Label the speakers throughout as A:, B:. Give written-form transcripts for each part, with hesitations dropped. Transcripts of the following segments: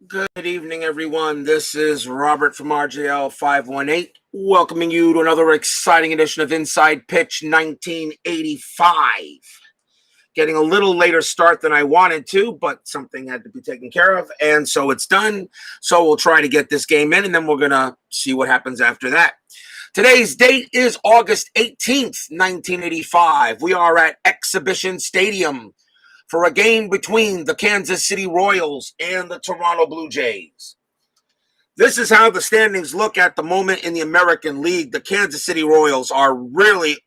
A: Good evening, everyone. This is Robert from RJL 518, welcoming you to another exciting edition of Inside Pitch 1985. Getting a little later start than I wanted to, but something had to be taken care of, and so it's done. So we'll try to get this game in, and then we're going to see what happens after that. Today's date is August 18th, 1985. We are at Exhibition Stadium for a game between the Kansas City Royals and the Toronto Blue Jays. This is how the standings look at the moment in the American League. The Kansas City Royals are really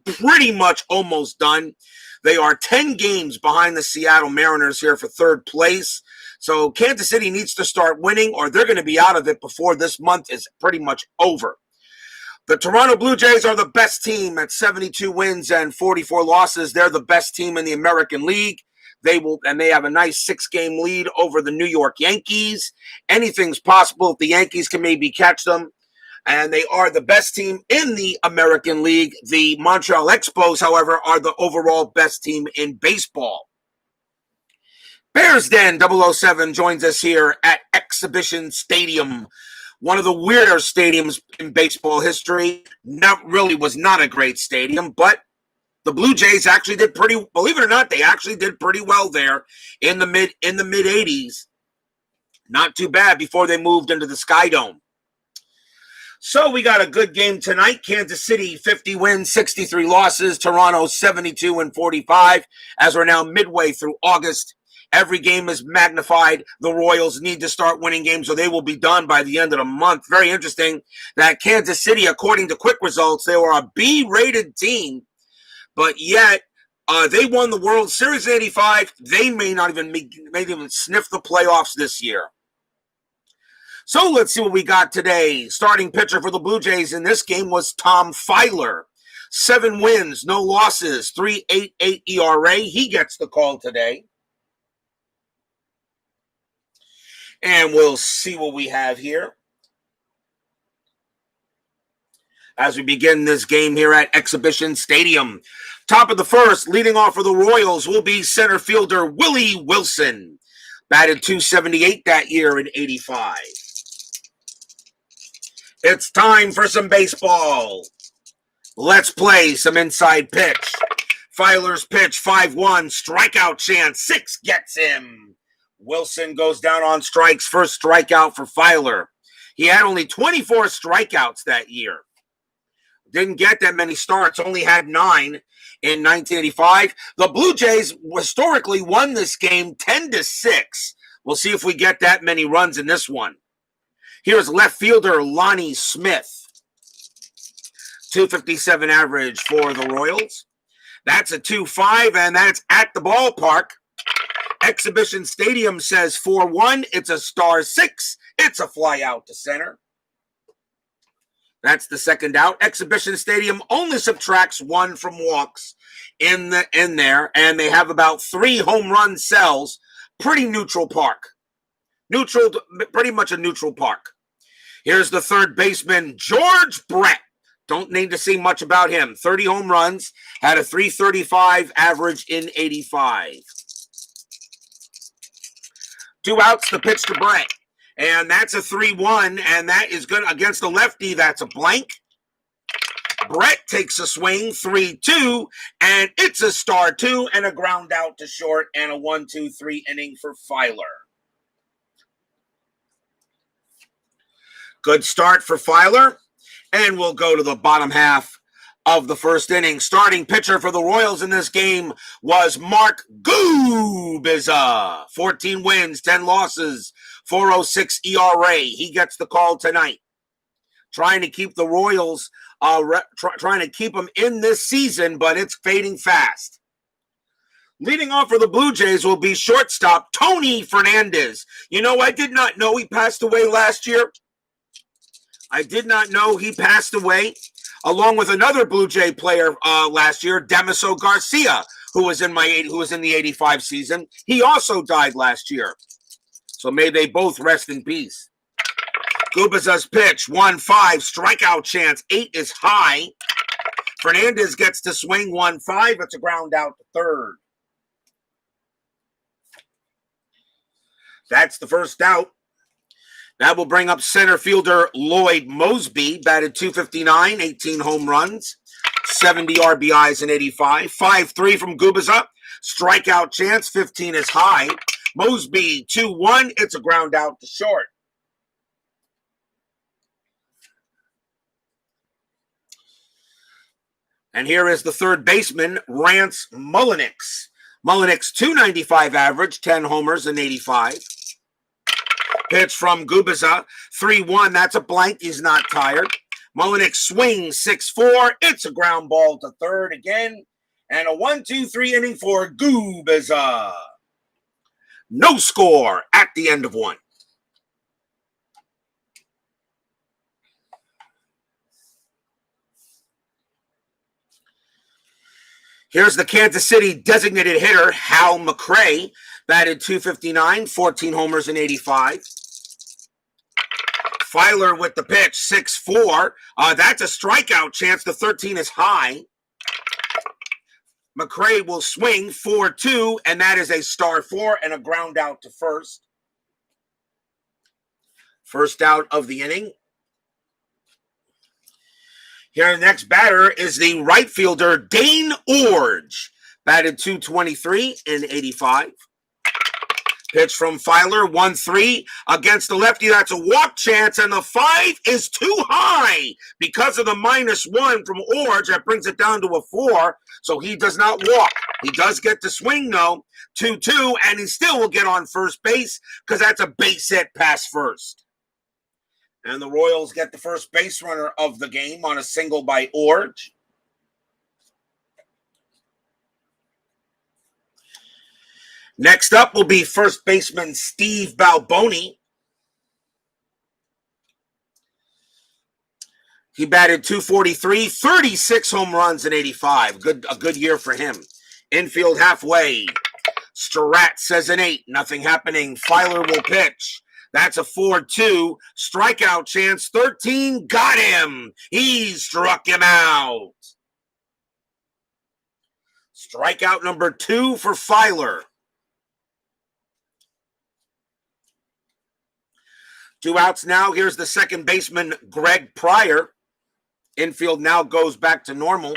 A: pretty much almost done. They are 10 games behind the Seattle Mariners here for third place. So Kansas City needs to start winning or they're going to be out of it before this month is pretty much over. The Toronto Blue Jays are the best team at 72 wins and 44 losses. They're the best team in the American League. They have a nice 6-game lead over the New York Yankees. Anything's possible if the Yankees can maybe catch them. And they are the best team in the American League. The Montreal Expos, however, are the overall best team in baseball. Bears Den 007 joins us here at Exhibition Stadium. One of the weirder stadiums in baseball history. Was not a great stadium, but the Blue Jays actually did believe it or not, they actually did pretty well there in the mid 80s. Not too bad before they moved into the Sky Dome. So we got a good game tonight. Kansas City 50 wins, 63 losses. Toronto 72 and 45 as we're now midway through August. Every game is magnified. The Royals need to start winning games or they will be done by the end of the month. Very interesting that Kansas City, according to quick results, they were a B-rated team, but yet they won the World Series in 85. They may not even sniff the playoffs this year. So let's see what we got today. Starting pitcher for the Blue Jays in this game was Tom Filer. 7 wins, no losses, 3.88 ERA. He gets the call today. And we'll see what we have here as we begin this game here at Exhibition Stadium. Top of the first, leading off for the Royals will be center fielder Willie Wilson. Batted .278 that year in 85. It's time for some baseball. Let's play some inside pitch. Filer's pitch, 5-1, strikeout chance, 6 gets him. Wilson goes down on strikes, first strikeout for Filer. He had only 24 strikeouts that year. Didn't get that many starts, only had 9 in 1985. The Blue Jays historically won this game 10-6. We'll see if we get that many runs in this one. Here's left fielder Lonnie Smith. .257 average for the Royals. That's a 2.5, and that's at the ballpark. Exhibition Stadium says 4-1. It's a star 6. It's a fly out to center. That's the second out. Exhibition Stadium only subtracts 1 from walks in there, and they have about 3 home run cells. Pretty neutral park. Pretty much a neutral park. Here's the third baseman, George Brett. Don't need to see much about him. 30 home runs, had a .335 average in 85. 2 outs, the pitch to Brett. And that's a 3-1, and that is good against the lefty. That's a blank. Brett takes a swing, 3-2, and it's a star 2 and a ground out to short and a 1-2-3 inning for Filer. Good start for Filer, and we'll go to the bottom half of the first inning. Starting pitcher for the Royals in this game was Mark Gubicza. 14 wins, 10 losses, 4.06 ERA. He gets the call tonight. Trying to keep the Royals, trying to keep them in this season, but it's fading fast. Leading off for the Blue Jays will be shortstop Tony Fernandez. You know, I did not know he passed away last year. I did not know he passed away, along with another Blue Jay player last year, Damaso Garcia, who was in the 85 season. He also died last year. So may they both rest in peace. Gubicza's pitch, 1-5, strikeout chance, 8 is high. Fernandez gets to swing 1-5. It's a ground out to third. That's the first out. That will bring up center fielder Lloyd Mosby, batted .259, 18 home runs, 70 RBIs in 85. 5-3 from Gubicza. Strikeout chance, 15 is high. Mosby, 2-1. It's a ground out to short. And here is the third baseman, Rance Mullenix. Mullenix, .295 average, 10 homers in 85. Pitch from Gubicza, 3-1. That's a blank. He's not tired. Mullenix swings, 6-4. It's a ground ball to third again. And a 1-2-3 inning for Gubicza. No score at the end of one. Here's the Kansas City designated hitter, Hal McRae, batted .259, 14 homers in 85. Filer with the pitch, 6-4. That's a strikeout chance. The 13 is high. McRae will swing 4-2, and that is a star 4 and a ground out to first. First out of the inning. Here, the next batter is the right fielder, Dane Orge, batted .223 in 85. Pitch from Filer, 1-3 against the lefty. That's a walk chance, and the 5 is too high because of the -1 from Orge. That brings it down to a 4, so he does not walk. He does get to swing, though, 2-2, and he still will get on first base because that's a base hit past first. And the Royals get the first base runner of the game on a single by Orge. Next up will be first baseman Steve Balboni. He batted .243, 36 home runs in 85. A good year for him. Infield halfway. Strat says an 8. Nothing happening. Filer will pitch. That's a 4-2. Strikeout chance. 13. Got him. He struck him out. Strikeout number 2 for Filer. 2 outs now. Here's the second baseman, Greg Pryor. Infield now goes back to normal.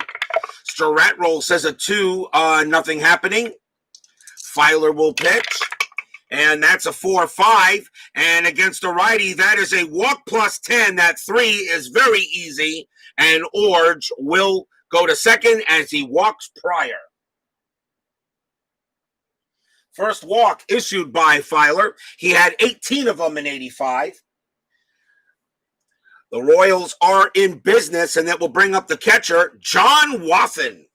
A: Strat roll says a 2. Nothing happening. Filer will pitch. And that's a 4-5. And against a righty, that is a walk plus 10. That 3 is very easy. And Orge will go to second as he walks Pryor. First walk issued by Filer. He had 18 of them in 85. The Royals are in business, and that will bring up the catcher, John Wathan.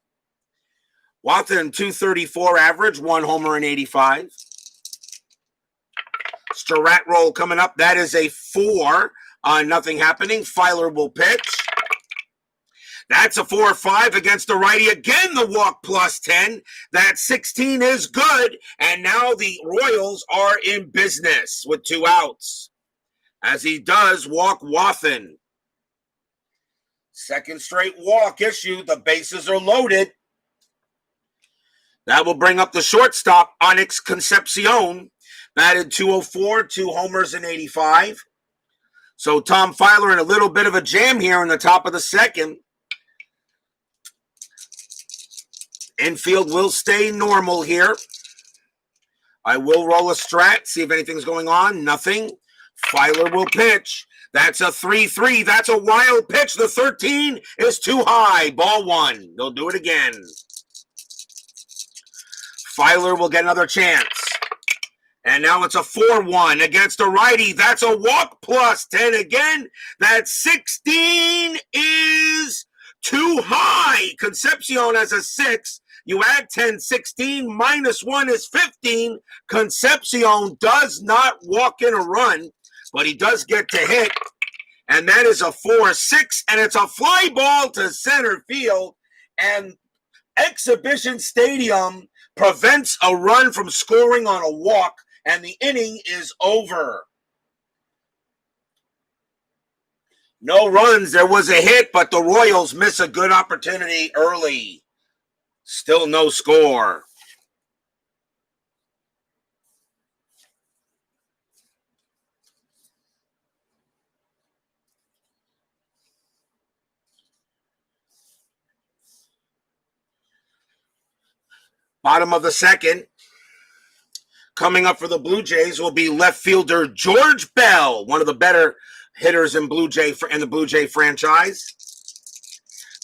A: Wathan, .234 average, 1 homer in 85. Strat roll coming up. That is a 4. Nothing happening. Filer will pitch. That's a 4-5 against the righty. Again, the walk plus 10. That 16 is good. And now the Royals are in business with 2 outs. As he does walk Wathan. Second straight walk issued. The bases are loaded. That will bring up the shortstop, Onyx Concepcion. Batted .204, 2 homers in 85. So Tom Filer in a little bit of a jam here in the top of the second. Infield will stay normal here. I will roll a strat, see if anything's going on. Nothing. Filer will pitch. That's a 3-3. That's a wild pitch. The 13 is too high. Ball 1. They'll do it again. Filer will get another chance. And now it's a 4-1 against a righty. That's a walk plus 10 again. That 16 is too high. Concepcion has a 6. You add 10, 16, -1 is 15. Concepcion does not walk in a run, but he does get to hit. And that is a 4-6, and it's a fly ball to center field. And Exhibition Stadium prevents a run from scoring on a walk, and the inning is over. No runs. There was a hit, but the Royals miss a good opportunity early. Still no score. Bottom of the second. Coming up for the Blue Jays will be left fielder George Bell, one of the better hitters in the Blue Jay franchise.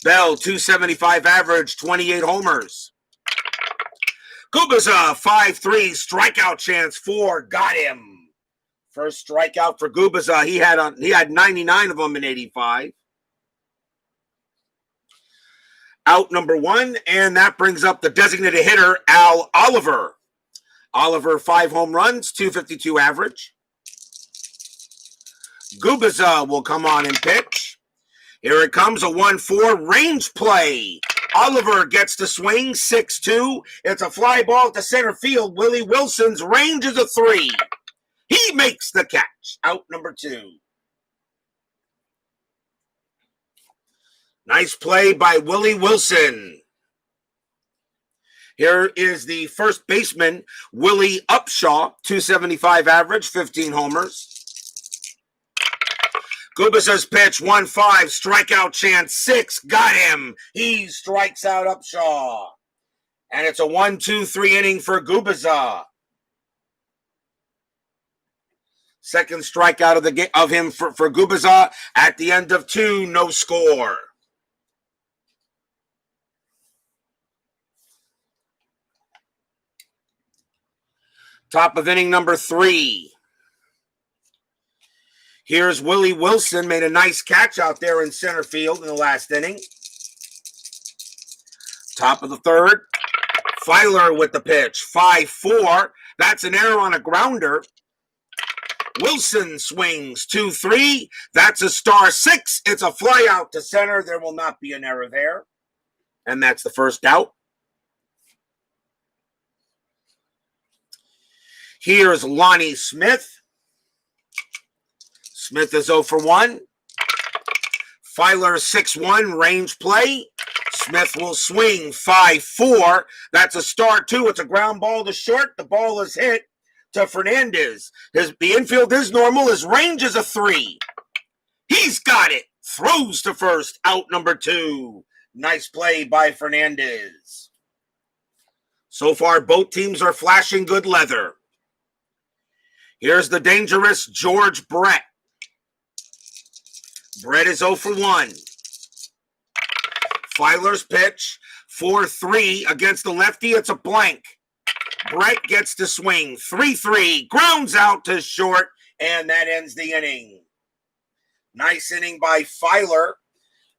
A: Bell, 275 average, 28 homers. Gubicza, 5-3, strikeout chance 4, got him. First strikeout for Gubicza. He had 99 of them in 85. Out number 1, and that brings up the designated hitter, Al Oliver. Oliver, 5 home runs, 252 average. Gubicza will come on and pitch. Here it comes, a 1-4 range play. Oliver gets the swing, 6-2. It's a fly ball to center field. Willie Wilson's range is a 3. He makes the catch. Out number 2. Nice play by Willie Wilson. Here is the first baseman, Willie Upshaw, 275 average, 15 homers. Gubicza's pitch, 1-5, strikeout chance 6, got him. He strikes out Upshaw. And it's a 1-2-3 inning for Gubicza. Second strikeout of him for Gubicza at the end of 2, no score. Top of inning number 3. Here's Willie Wilson, made a nice catch out there in center field in the last inning. Top of the third. Filer with the pitch, 5-4. That's an error on a grounder. Wilson swings, 2-3. That's a star 6. It's a fly out to center. There will not be an error there. And that's the first out. Here's Lonnie Smith. Smith is 0 for 1. Filer, 6-1, range play. Smith will swing, 5-4. That's a star 2. It's a ground ball to short. The ball is hit to Fernandez. The infield is normal. His range is a 3. He's got it. Throws to first. Out number 2. Nice play by Fernandez. So far, both teams are flashing good leather. Here's the dangerous George Brett. Brett is 0 for 1. Filer's pitch, 4-3 against the lefty. It's a blank. Brett gets to swing, 3-3, grounds out to short, and that ends the inning. Nice inning by Filer,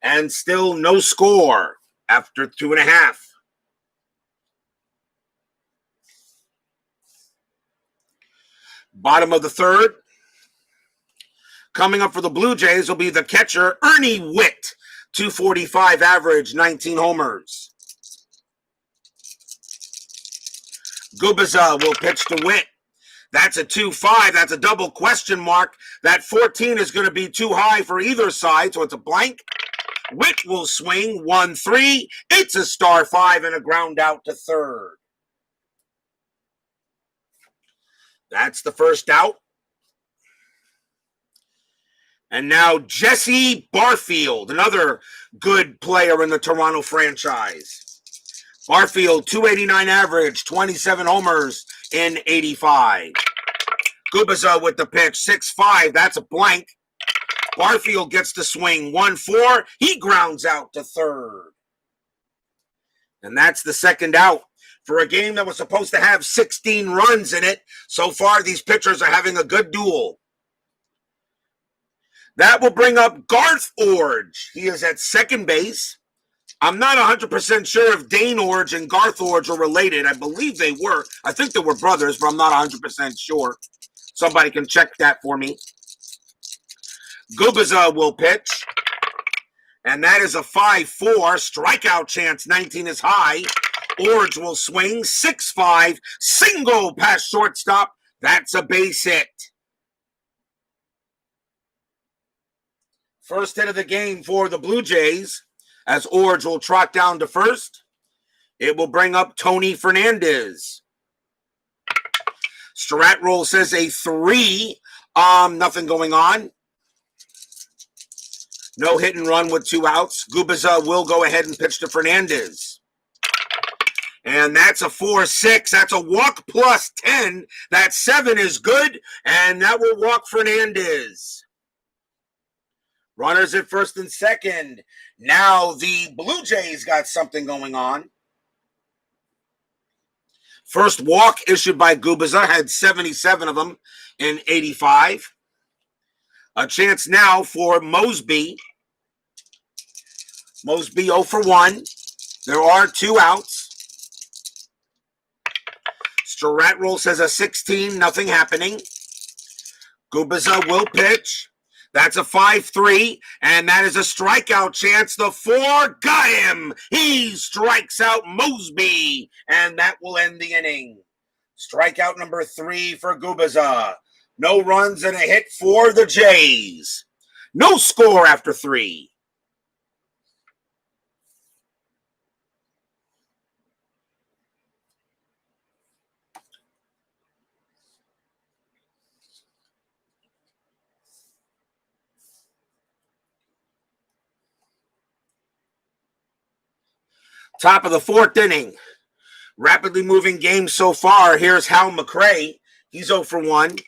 A: and still no score after 2.5. Bottom of the third. Coming up for the Blue Jays will be the catcher, Ernie Witt. 245 average, 19 homers. Gubicza will pitch to Witt. That's a 2-5. That's a double question mark. That 14 is going to be too high for either side, so it's a blank. Witt will swing, 1-3. It's a star 5 and a ground out to third. That's the first out. And now Jesse Barfield, another good player in the Toronto franchise. Barfield, 289 average, 27 homers in 85. Gubicza with the pitch, 6-5. That's a blank. Barfield gets to swing, 1-4. He grounds out to third. And that's the second out. For a game that was supposed to have 16 runs in it, so far these pitchers are having a good duel. That will bring up Garth Orge. He is at second base. I'm not 100% sure if Dane Orge and Garth Orge are related. I believe they were. I think they were brothers, but I'm not 100% sure. Somebody can check that for me. Gubicza will pitch. And that is a 5-4. Strikeout chance, 19 is high. Orge will swing, 6-5. Single past shortstop. That's a base hit. First hit of the game for the Blue Jays, as Orge will trot down to first. It will bring up Tony Fernandez. Strat roll says a 3. Nothing going on. No hit and run with 2 outs. Gubicza will go ahead and pitch to Fernandez. And that's a 4-6. That's a walk plus 10. That 7 is good, and that will walk Fernandez. Runners at first and second. Now the Blue Jays got something going on. First walk issued by Gubicza, had 77 of them in 85. A chance now for Mosby. Mosby 0 for 1. There are 2 outs. Stratroll says a 16, nothing happening. Gubicza will pitch. That's a 5-3, and that is a strikeout chance. The 4 got him. He strikes out Mosby, and that will end the inning. Strikeout number 3 for Gubicza. No runs and a hit for the Jays. No score after 3. Top of the 4th inning. Rapidly moving game so far. Here's Hal McRae. He's 0 for 1.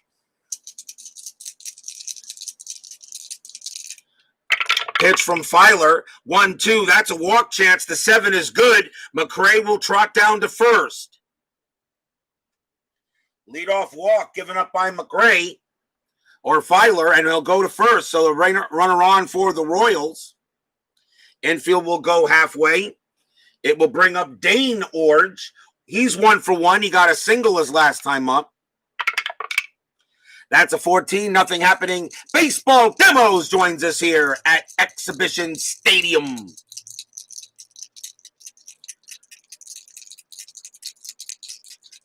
A: Pitch from Filer. 1-2. That's a walk chance. The 7 is good. McRae will trot down to first. Leadoff walk given up by McRae or Filer, and he'll go to first. So the runner on for the Royals. Infield will go halfway. It will bring up Dane Orge. He's 1 for 1. He got a single his last time up. That's a 14, nothing happening. Baseball Demos joins us here at Exhibition Stadium.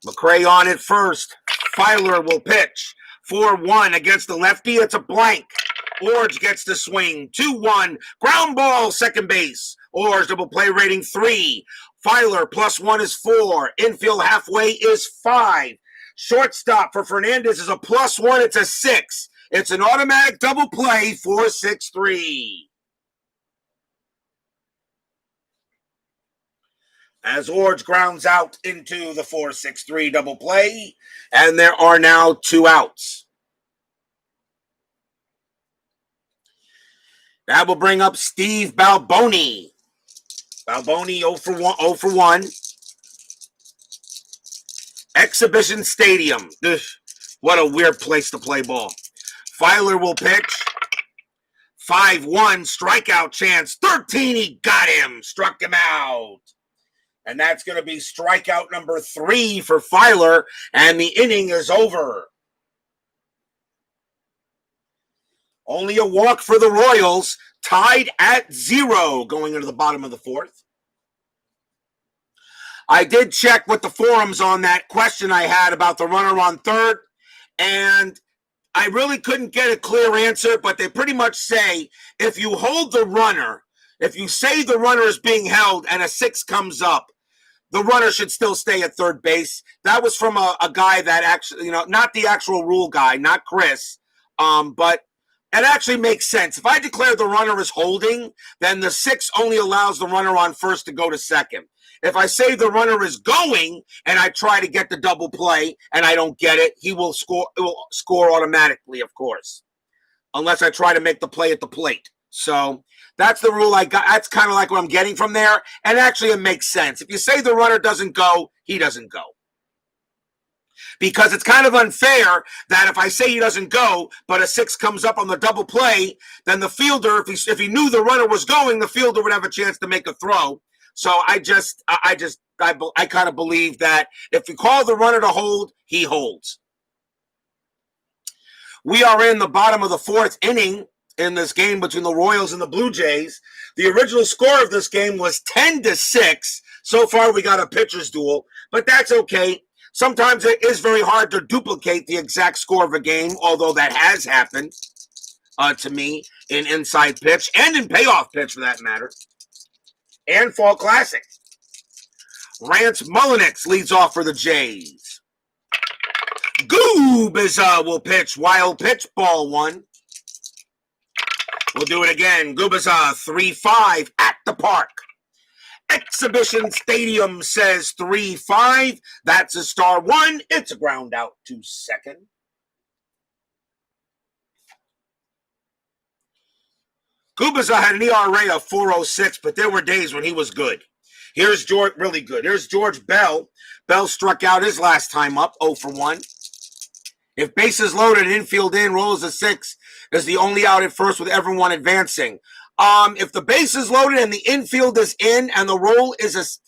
A: McRae on at first. Filer will pitch. 4-1 against the lefty. It's a blank. Orge gets the swing. 2-1. Ground ball, second base. Orge double play rating 3. Filer +1 is 4. Infield halfway is 5. Shortstop for Fernandez is a +1. It's a 6. It's an automatic double play, 4-6-3. As Orge grounds out into the 4-6-3 double play, and there are now 2 outs. That will bring up Steve Balboni. Balboni 0 for 1. Exhibition Stadium. Ugh, what a weird place to play ball. Filer will pitch. 5-1 strikeout chance. 13, he got him. Struck him out. And that's going to be strikeout number 3 for Filer, and the inning is over. Only a walk for the Royals, tied at 0 going into the bottom of the 4th. I did check with the forums on that question I had about the runner on third, and I really couldn't get a clear answer, but they pretty much say if you hold the runner, if you say the runner is being held and a 6 comes up, the runner should still stay at third base. That was from a guy that actually, not the actual rule guy, not Chris, but it actually makes sense. If I declare the runner is holding, then the 6 only allows the runner on first to go to second. If I say the runner is going and I try to get the double play and I don't get it, he will score. It will score automatically, of course, unless I try to make the play at the plate. So that's the rule I got. That's kind of like what I'm getting from there. And actually, it makes sense. If you say the runner doesn't go, he doesn't go. Because it's kind of unfair that if I say he doesn't go, but a 6 comes up on the double play, then the fielder, if he knew the runner was going, the fielder would have a chance to make a throw. So I kind of believe that if you call the runner to hold, he holds. We are in the bottom of the 4th inning in this game between the Royals and the Blue Jays. The original score of this game was 10-6. So far, we got a pitcher's duel, but that's okay. Sometimes it is very hard to duplicate the exact score of a game, although that has happened to me in Inside Pitch and in Payoff Pitch, for that matter, and Fall Classic. Rance Mullinix leads off for the Jays. Gubicza will pitch. Wild pitch, ball 1. We'll do it again. Gubicza 3-5 at the park. Exhibition Stadium says 3-5. That's a star one. It's a ground out to second. Gubicza had an ERA of 4.06, but there were days when he was good. Here's George, really good. Here's George Bell. Bell struck out his last time up, 0 for 1. If bases loaded, infield in, rolls a 6, is the only out at first with everyone advancing. If the base is loaded and the infield is in and the roll is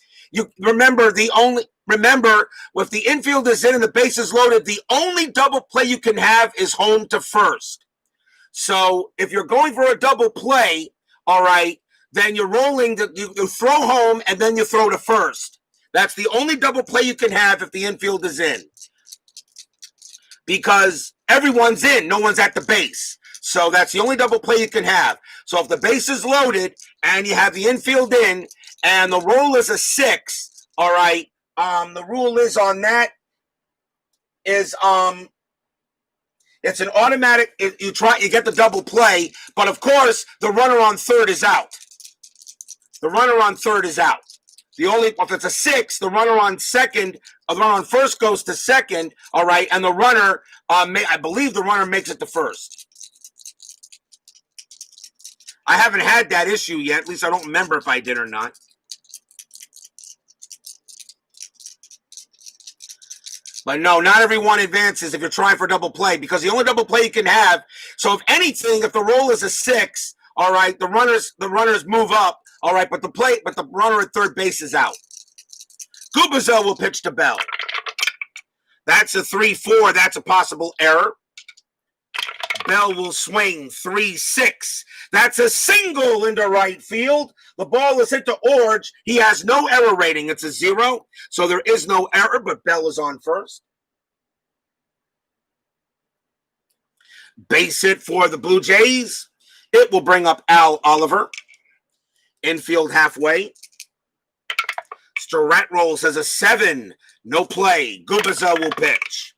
A: remember if the infield is in and the base is loaded, the only double play you can have is home to first. So if you're going for a double play, all right, then you're rolling, you throw home and then you throw to first. That's the only double play you can have if the infield is in. Because everyone's in, no one's at the base. So that's the only double play you can have. So if the base is loaded and you have the infield in and the roll is a 6, all right, the rule is on that is it's an automatic, you get the double play, but of course the runner on third is out. The runner on third is out. If it's a 6, the runner on first goes to second, all right, and the runner, I believe the runner makes it to first. I haven't had that issue yet, at least I don't remember if I did or not. But no, not everyone advances if you're trying for double play, because the only double play you can have, so if anything, if the roll is a 6, all right, the runners move up, all right, but the runner at third base is out. Gubicza will pitch to Bell. That's a 3-4. That's a possible error. Bell will swing 3-6. That's a single into right field. The ball is hit to Orge. He has no error rating. It's a 0. So there is no error, but Bell is on first. Base hit for the Blue Jays. It will bring up Al Oliver. Infield halfway. Strat rolls as a 7. No play. Gubicza will pitch.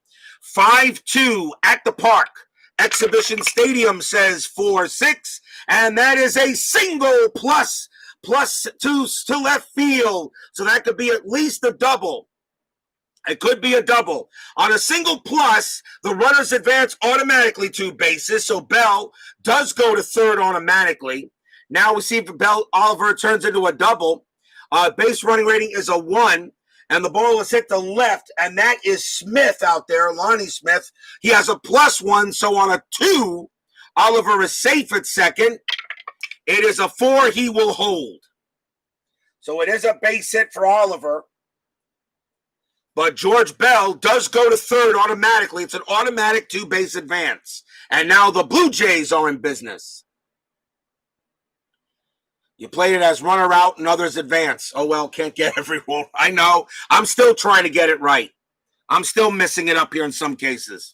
A: 5-2 at the park. Exhibition Stadium says 4-6. And that is a single plus 2 to left field. So that could be at least a double. It could be a double. On a single plus, the runners advance automatically 2 bases. So Bell does go to third automatically. Now we see if Oliver turns into a double. Base running rating is a 1, and the ball is hit to left, and that is Smith out there, Lonnie Smith. He has a +1, so on a 2, Oliver is safe at second. It is a 4, he will hold. So it is a base hit for Oliver. But George Bell does go to third automatically. It's an automatic 2-base advance. And now the Blue Jays are in business. You played it as runner out and others advance. Oh, well, can't get everyone. I know. I'm still trying to get it right. I'm still missing it up here in some cases.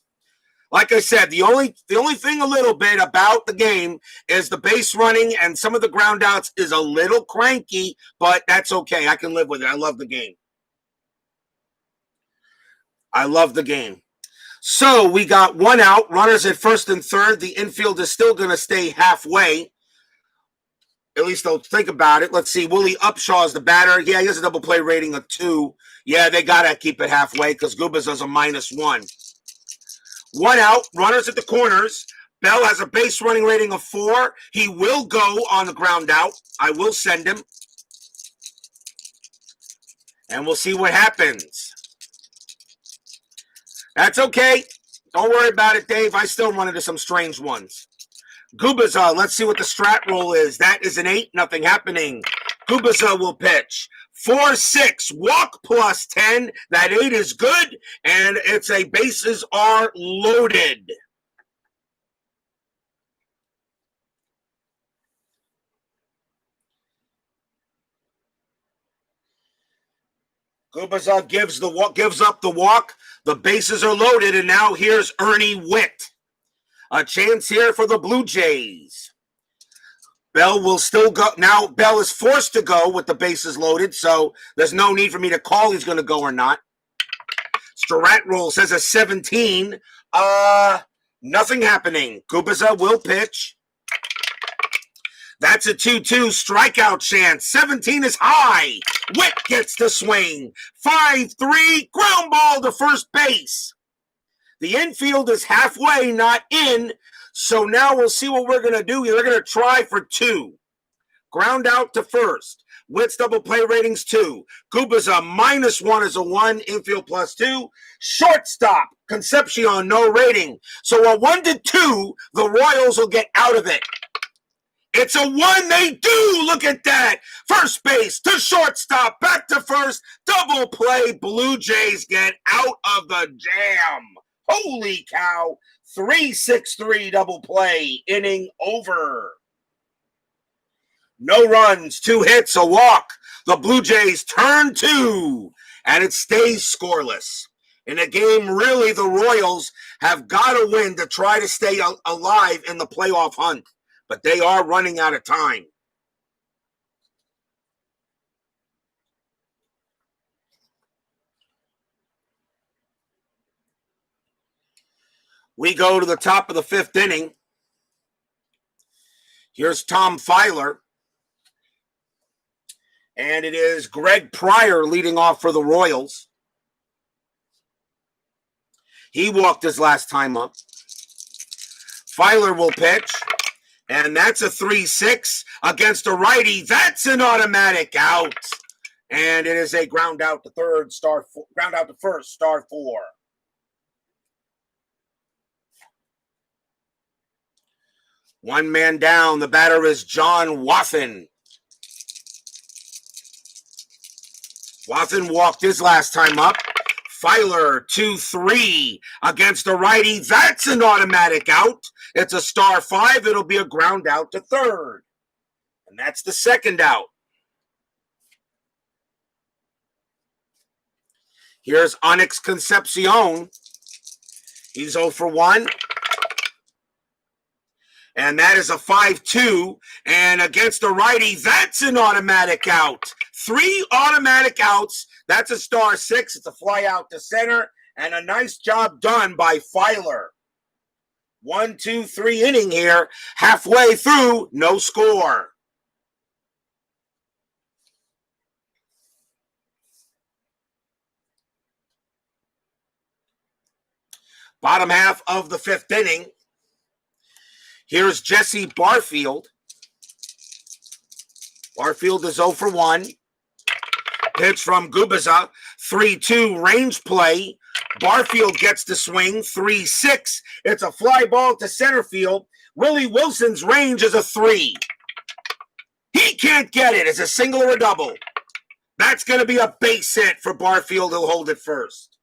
A: Like I said, the only thing a little bit about the game is the base running and some of the ground outs is a little cranky, but that's okay. I can live with it. I love the game. I love the game. So we got 1 out, runners at first and third. The infield is still going to stay halfway. At least they'll think about it. Let's see. Willie Upshaw is the batter. Yeah, he has a double play rating of 2. Yeah, they got to keep it halfway because Gubicza's a -1. 1 out, runners at the corners. Bell has a base running rating of 4. He will go on the ground out. I will send him. And we'll see what happens. That's okay. Don't worry about it, Dave. I still run into some strange ones. Gubicza, let's see what the strat roll is. That is an 8, nothing happening. Gubicza will pitch. 4-6, walk +10. That 8 is good, and it's a bases are loaded. Gubicza gives up the walk. The bases are loaded, and now here's Ernie Witt. A chance here for the Blue Jays. Bell will still go. Now, Bell is forced to go with the bases loaded, so there's no need for me to call he's going to go or not. Strat roll says a 17. Nothing happening. Gubicza will pitch. That's a 2-2 strikeout chance. 17 is high. Witt gets the swing. 5-3, ground ball to first base. The infield is halfway, not in. So now we'll see what we're going to do. We're going to try for 2. Ground out to first. Witt's double play ratings 2. Gubicza -1 is a 1. Infield +2. Shortstop. Concepcion, no rating. So a 1-2, the Royals will get out of it. It's a 1, they do! Look at that! First base to shortstop, back to first, double play. Blue Jays get out of the jam. Holy cow! 3-6-3 double play, inning over. No runs, 2 hits, a walk. The Blue Jays turn 2, and it stays scoreless. In a game, really, the Royals have got to win to try to stay alive in the playoff hunt. But they are running out of time. We go to the top of the 5th inning. Here's Tom Filer. And it is Greg Pryor leading off for the Royals. He walked his last time up. Filer will pitch. And that's a 3-6 against a righty. That's an automatic out. And it is a ground out to third, ground out to first, star 4. One man down. The batter is John Wathan. Wathan walked his last time up. Filer, 2-3 against a righty. That's an automatic out. It's a star 5. It'll be a ground out to third. And that's the second out. Here's Onyx Concepcion. He's 0 for 1. And that is a 5-2. And against a righty, that's an automatic out. 3 automatic outs. That's a star 6. It's a fly out to center. And a nice job done by Filer. 1-2-3 inning here. Halfway through, no score. Bottom half of the 5th inning. Here's Jesse Barfield. Barfield is 0 for 1. Pitch from Gubicza. 3-2 range play. Barfield gets the swing. 3-6. It's a fly ball to center field. Willie Wilson's range is a 3. He can't get it. It's a single or a double. That's going to be a base hit for Barfield. He'll hold it first.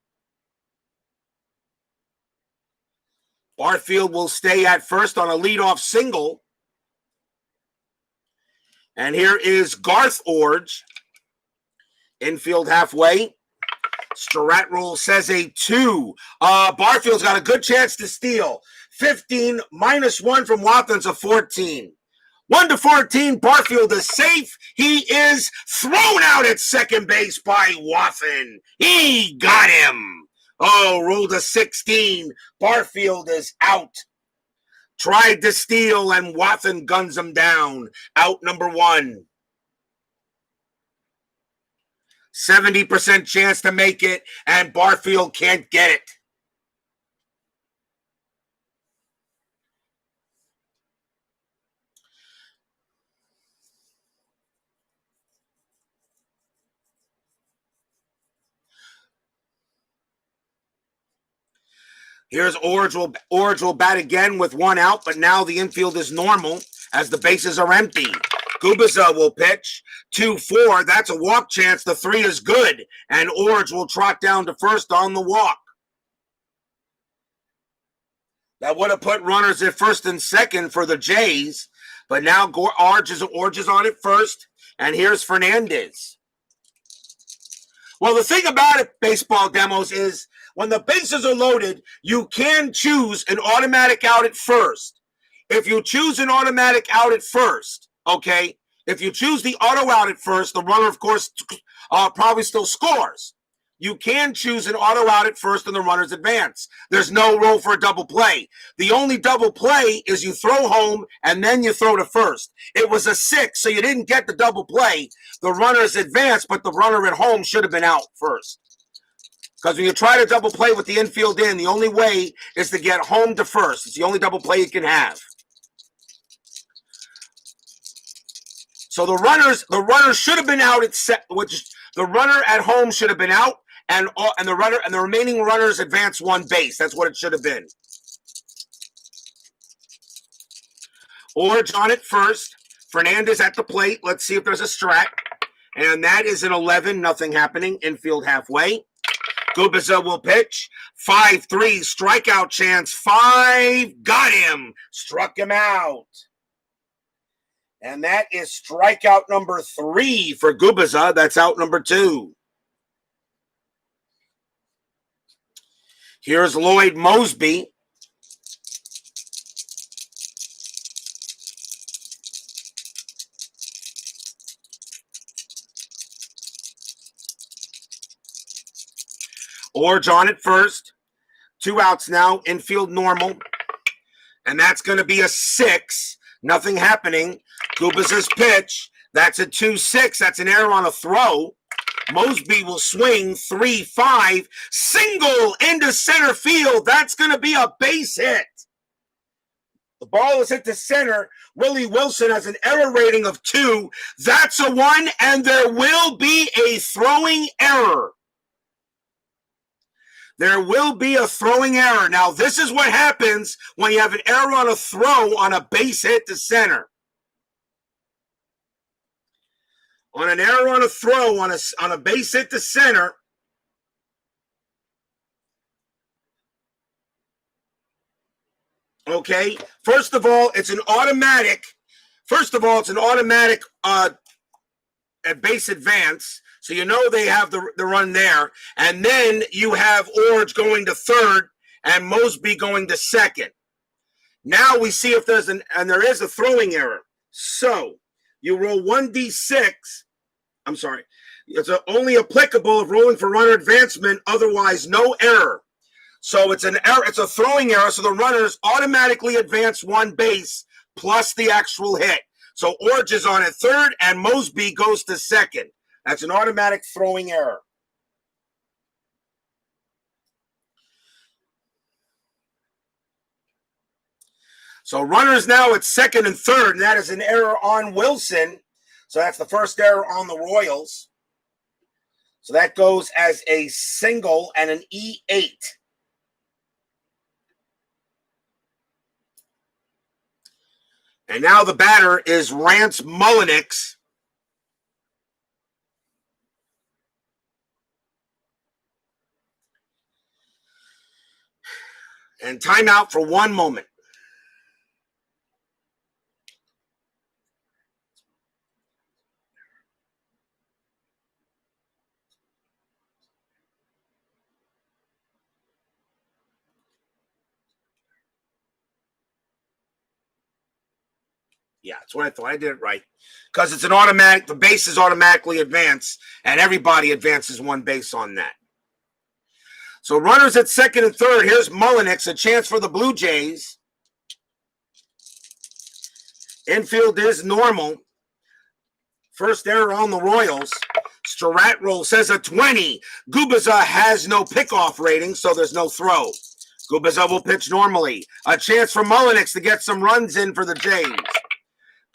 A: Barfield will stay at first on a leadoff single. And here is Garth Orge. Infield halfway. Strat rule says a 2. Barfield's got a good chance to steal. 15 -1 from Wathan's a 14. 1-14, Barfield is safe. He is thrown out at second base by Wathan. He got him. Oh, ruled a 16. Barfield is out. Tried to steal, and Wathan guns him down. Out number 1. 70% chance to make it, and Barfield can't get it. Here's Orge will bat again with 1 out, but now the infield is normal as the bases are empty. Gubicza will pitch. 2-4. That's a walk chance. The 3 is good. And Orge will trot down to first on the walk. That would have put runners at first and second for the Jays. But now Orge is on it first. And here's Fernandez. Well, the thing about it, baseball demos, is when the bases are loaded, you can choose an automatic out at first. If you choose an automatic out at first, okay, if you choose the auto out at first, the runner, of course, probably still scores. you can choose an auto out at first and the runners advance. There's no role for a double play. The only double play is you throw home and then you throw to first. It was a 6, so you didn't get the double play. The runners advance, but the runner at home should have been out first. Because when you try to double play with the infield in, the only way is to get home to first. It's the only double play you can have. So the runners should have been out at set, which the runner at home should have been out, and the remaining runners advance one base. That's what it should have been. Orge on it first. Fernandez at the plate. Let's see if there's a strat. And that is an 11. Nothing happening. Infield halfway. Gubicza will pitch. 5-3. Strikeout chance. 5. Got him. Struck him out. And that is strikeout number 3 for Gubicza. That's out number 2. Here's Lloyd Mosby. Orge on it first. 2 outs now. Infield normal. And that's going to be a 6. Nothing happening. Gubicza's pitch. That's a 2-6. That's an error on a throw. Mosby will swing. 3-5. Single into center field. That's going to be a base hit. The ball is hit to center. Willie Wilson has an error rating of 2. That's a 1, and there will be a throwing error. There will be a throwing error. Now, this is what happens when you have an error on a throw on a base hit to center. On an error on a throw on a base hit to center, okay, first of all, it's an automatic at base advance. So you know they have the run there. And then you have Orge going to third and Mosby going to second. Now we see if there is a throwing error. So you roll 1d6. I'm sorry. It's only applicable if rolling for runner advancement, otherwise no error. So it's an error. It's a throwing error. So the runners automatically advance one base plus the actual hit. So Orge is on at third and Mosby goes to second. That's an automatic throwing error. So runners now at second and third, and that is an error on Wilson. So that's the first error on the Royals. So that goes as a single and an E8. And now the batter is Rance Mullenix. And timeout for 1 moment. Yeah, that's what I thought. I did it right. Because it's an automatic, the bases automatically advance, and everybody advances one base on that. So runners at second and third. Here's Mullenix, a chance for the Blue Jays. Infield is normal. First error on the Royals. Strat roll says a 20. Gubicza has no pickoff rating, so there's no throw. Gubicza will pitch normally. A chance for Mullenix to get some runs in for the Jays.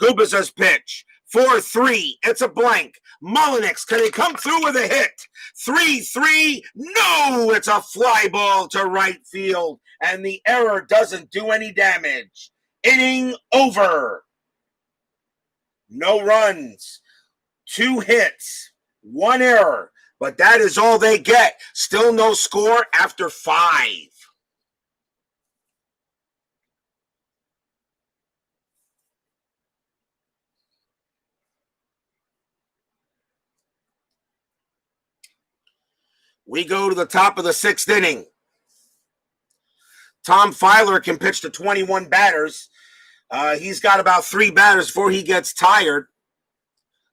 A: Gubicza's pitch. 4-3. It's a blank. Mullenix, can he come through with a hit? 3-3. No, it's a fly ball to right field, and the error doesn't do any damage. Inning over. No runs. 2 hits. 1 error. But that is all they get. Still no score after 5. We go to the top of the 6th inning. Tom Filer can pitch to 21 batters. He's got about 3 batters before he gets tired.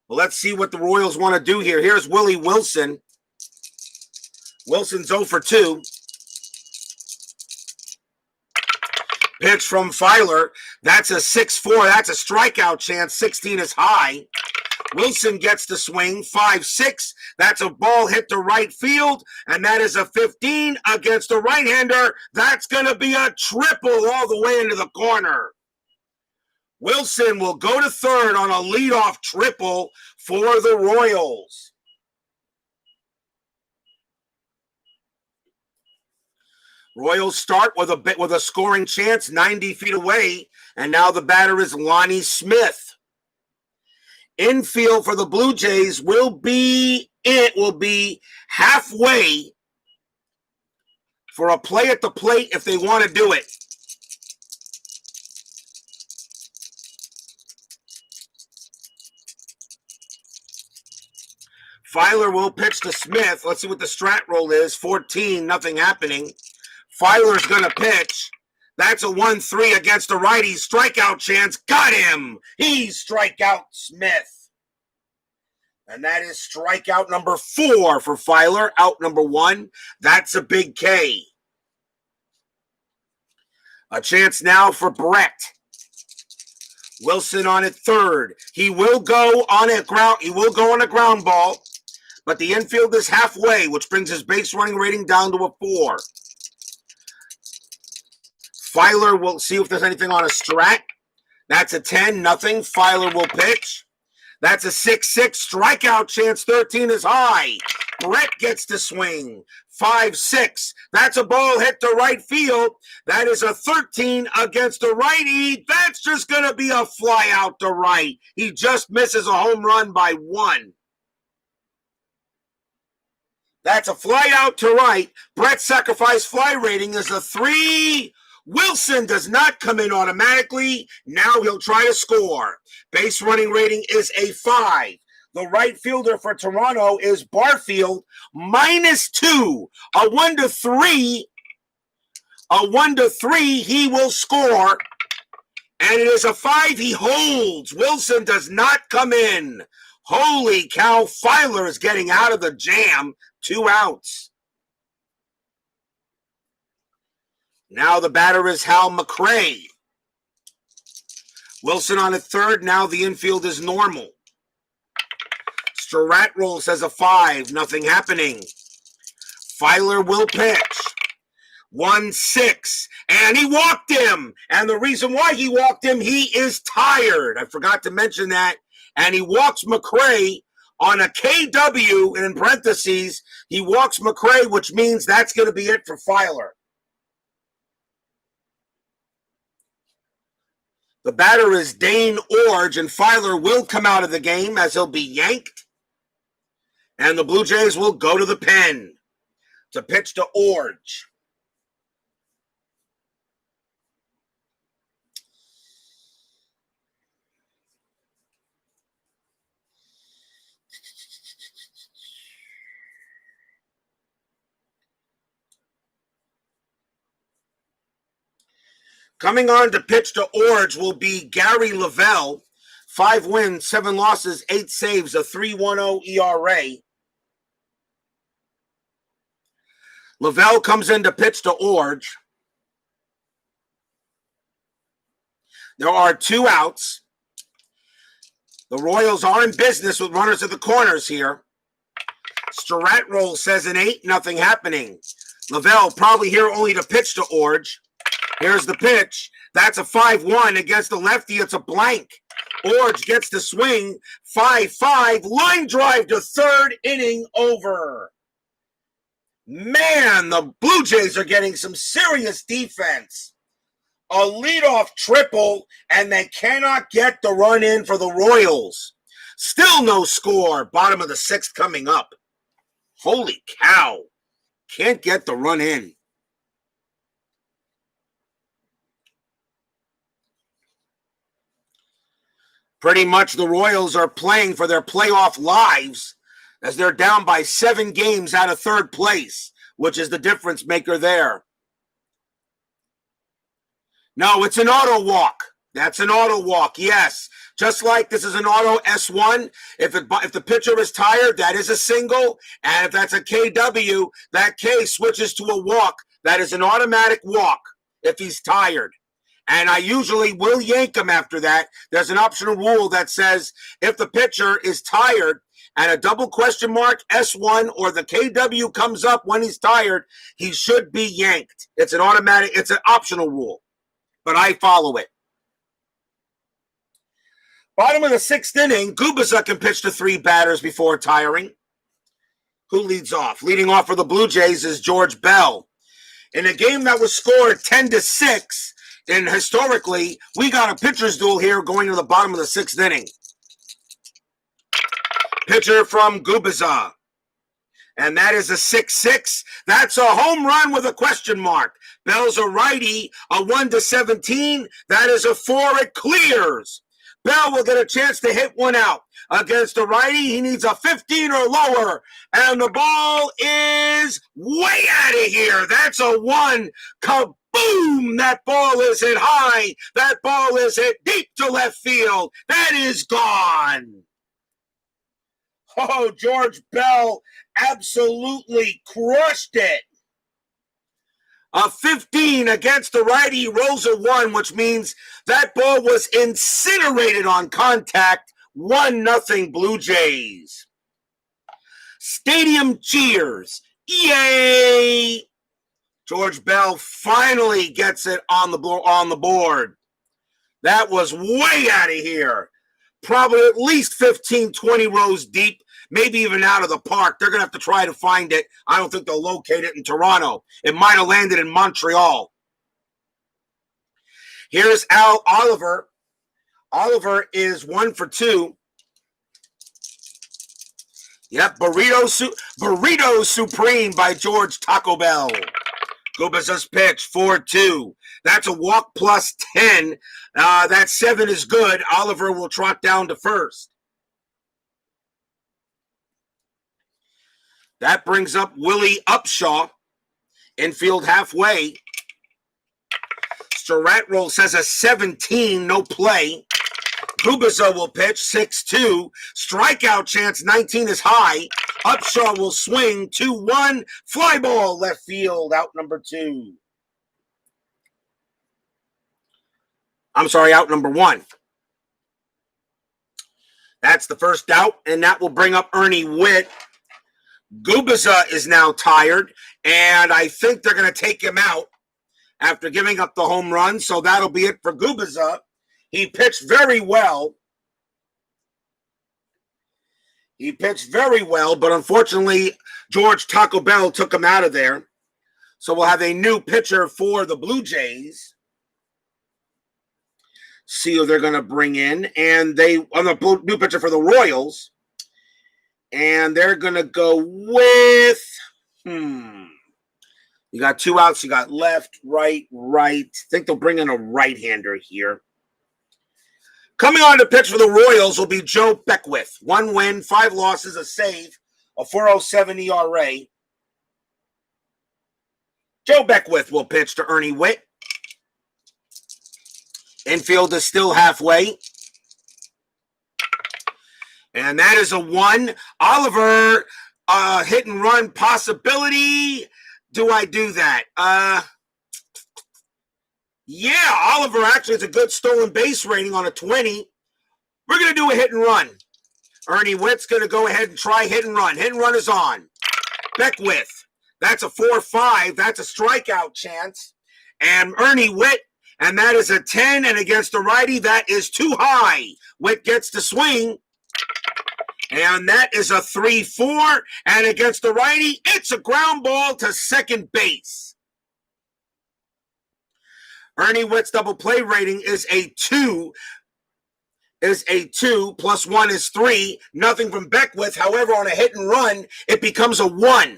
A: Well, let's see what the Royals want to do here. Here's Willie Wilson. Wilson's 0 for 2. Pitch from Filer. That's a 6-4. That's a strikeout chance. 16 is high. Wilson gets the swing. 5-6. That's a ball hit to right field. And that is a 15 against the right-hander. That's going to be a triple all the way into the corner. Wilson will go to third on a leadoff triple for the Royals. Royals start with a scoring chance 90 feet away, and now the batter is Lonnie Smith. Infield for the Blue Jays will be halfway for a play at the plate if they want to do it. Filer will pitch to Smith. Let's see what the strat roll is. 14, nothing happening. Filer's going to pitch. That's a 1-3 against the righty. Strikeout chance. Got him. He's strikeout Smith. And that is strikeout number 4 for Filer. Out number 1. That's a big K. A chance now for Brett. Wilson on at third. He will go on a ground ball, but the infield is halfway, which brings his base running rating down to a 4. Filer will see if there's anything on a strat. That's a 10, nothing. Filer will pitch. That's a 6-6. Strikeout chance, 13 is high. Brett gets to swing. 5-6. That's a ball hit to right field. That is a 13 against the righty. That's just going to be a fly out to right. He just misses a home run by 1. That's a fly out to right. Brett's sacrifice fly rating is a 3. Wilson does not come in automatically. Now he'll try to score. Base running rating is a 5. The right fielder for Toronto is Barfield, -2. A 1-3. A 1-3, he will score. And it is a 5 he holds. Wilson does not come in. Holy cow, Filer is getting out of the jam. 2 outs. Now the batter is Hal McRae. Wilson on at third. Now the infield is normal. Strat roll says a 5. Nothing happening. Filer will pitch. 1-6. And he walked him. And the reason why he walked him, he is tired. I forgot to mention that. And he walks McRae on a KW, and in parentheses, he walks McRae, which means that's going to be it for Filer. The batter is Dane Orge, and Filer will come out of the game as he'll be yanked. And the Blue Jays will go to the pen to pitch to Orge. Coming on to pitch to Orge will be Gary Lavelle. 5 wins, 7 losses, 8 saves, a 3.10 ERA. Lavelle comes in to pitch to Orge. There are 2 outs. The Royals are in business with runners at the corners here. Strat roll says an 8, nothing happening. Lavelle probably here only to pitch to Orge. Here's the pitch. That's a 5-1 against the lefty. It's a blank. Orge gets the swing. 5-5. Line drive to third. Inning over. Man, the Blue Jays are getting some serious defense. A leadoff triple, and they cannot get the run in for the Royals. Still no score. Bottom of the 6th coming up. Holy cow. Can't get the run in. Pretty much the Royals are playing for their playoff lives as they're down by 7 games out of third place, which is the difference maker there. No, it's an auto walk. That's an auto walk, yes. Just like this is an auto S1. If the pitcher is tired, that is a single. And if that's a KW, that K switches to a walk. That is an automatic walk if he's tired. And I usually will yank him after that. There's an optional rule that says if the pitcher is tired and a double question mark, S1, or the KW comes up when he's tired, he should be yanked. It's an automatic, it's an optional rule, but I follow it. Bottom of the sixth inning, Gubicza can pitch to 3 batters before tiring. Who leads off? Leading off for the Blue Jays is George Bell. In a game that was scored 10-6, and historically, we got a pitcher's duel here going to the bottom of the sixth inning. Pitcher from Gubicza. And that is a 6-6. That's a home run with a question mark. Bell's a righty, a 1-17. That is a 4. It clears. Bell will get a chance to hit one out. Against a righty, he needs a 15 or lower. And the ball is way out of here. That's a 1. Kaboom! That ball is hit high. That ball is hit deep to left field. That is gone. Oh, George Bell absolutely crushed it. A 15 against the righty, rolls a 1, which means that ball was incinerated on contact. 1-0 Blue Jays. Stadium cheers. Yay! George Bell finally gets it on the board. That was way out of here. Probably at least 15, 20 rows deep. Maybe even out of the park. They're going to have to try to find it. I don't think they'll locate it in Toronto. It might have landed in Montreal. Here's Al Oliver. Oliver is 1 for 2. Yep, Burrito Supreme by George Taco Bell. Gubicza's pitch, 4-2. That's a walk plus 10. That 7 is good. Oliver will trot down to first. That brings up Willie Upshaw, infield halfway. Staratrol says a 17, no play. Gubicza will pitch, 6-2. Strikeout chance, 19 is high. Upshaw will swing, 2-1. Fly ball, left field, out number 2. I'm sorry, out number 1. That's the first out, and that will bring up Ernie Witt. Gubicza is now tired, and I think they're going to take him out after giving up the home run, so that'll be it for Gubicza. He pitched very well. But unfortunately, George Taco Bell took him out of there. So we'll have a new pitcher for the Blue Jays. See who they're going to bring in. And the new pitcher for the Royals. And they're going to go with, you got 2 outs. You got left, right. I think they'll bring in a right-hander here. Coming on to pitch for the Royals will be Joe Beckwith. 1 win, 5 losses, a save, a 4.07 ERA. Joe Beckwith will pitch to Ernie Witt. Infield is still halfway. And that is a 1. Oliver, hit and run possibility. Do I do that? Yeah, Oliver actually has a good stolen base rating on a 20. We're going to do a hit and run. Ernie Witt's going to go ahead and try hit and run. Hit and run is on. Beckwith, that's a 4-5. That's a strikeout chance. And Ernie Witt, and that is a 10. And against the righty, that is too high. Witt gets to swing. And that is a 3-4. And against the righty, it's a ground ball to second base. Ernie Witt's double play rating is a 2. Plus 1 is 3. Nothing from Beckwith. However, on a hit and run, it becomes a 1.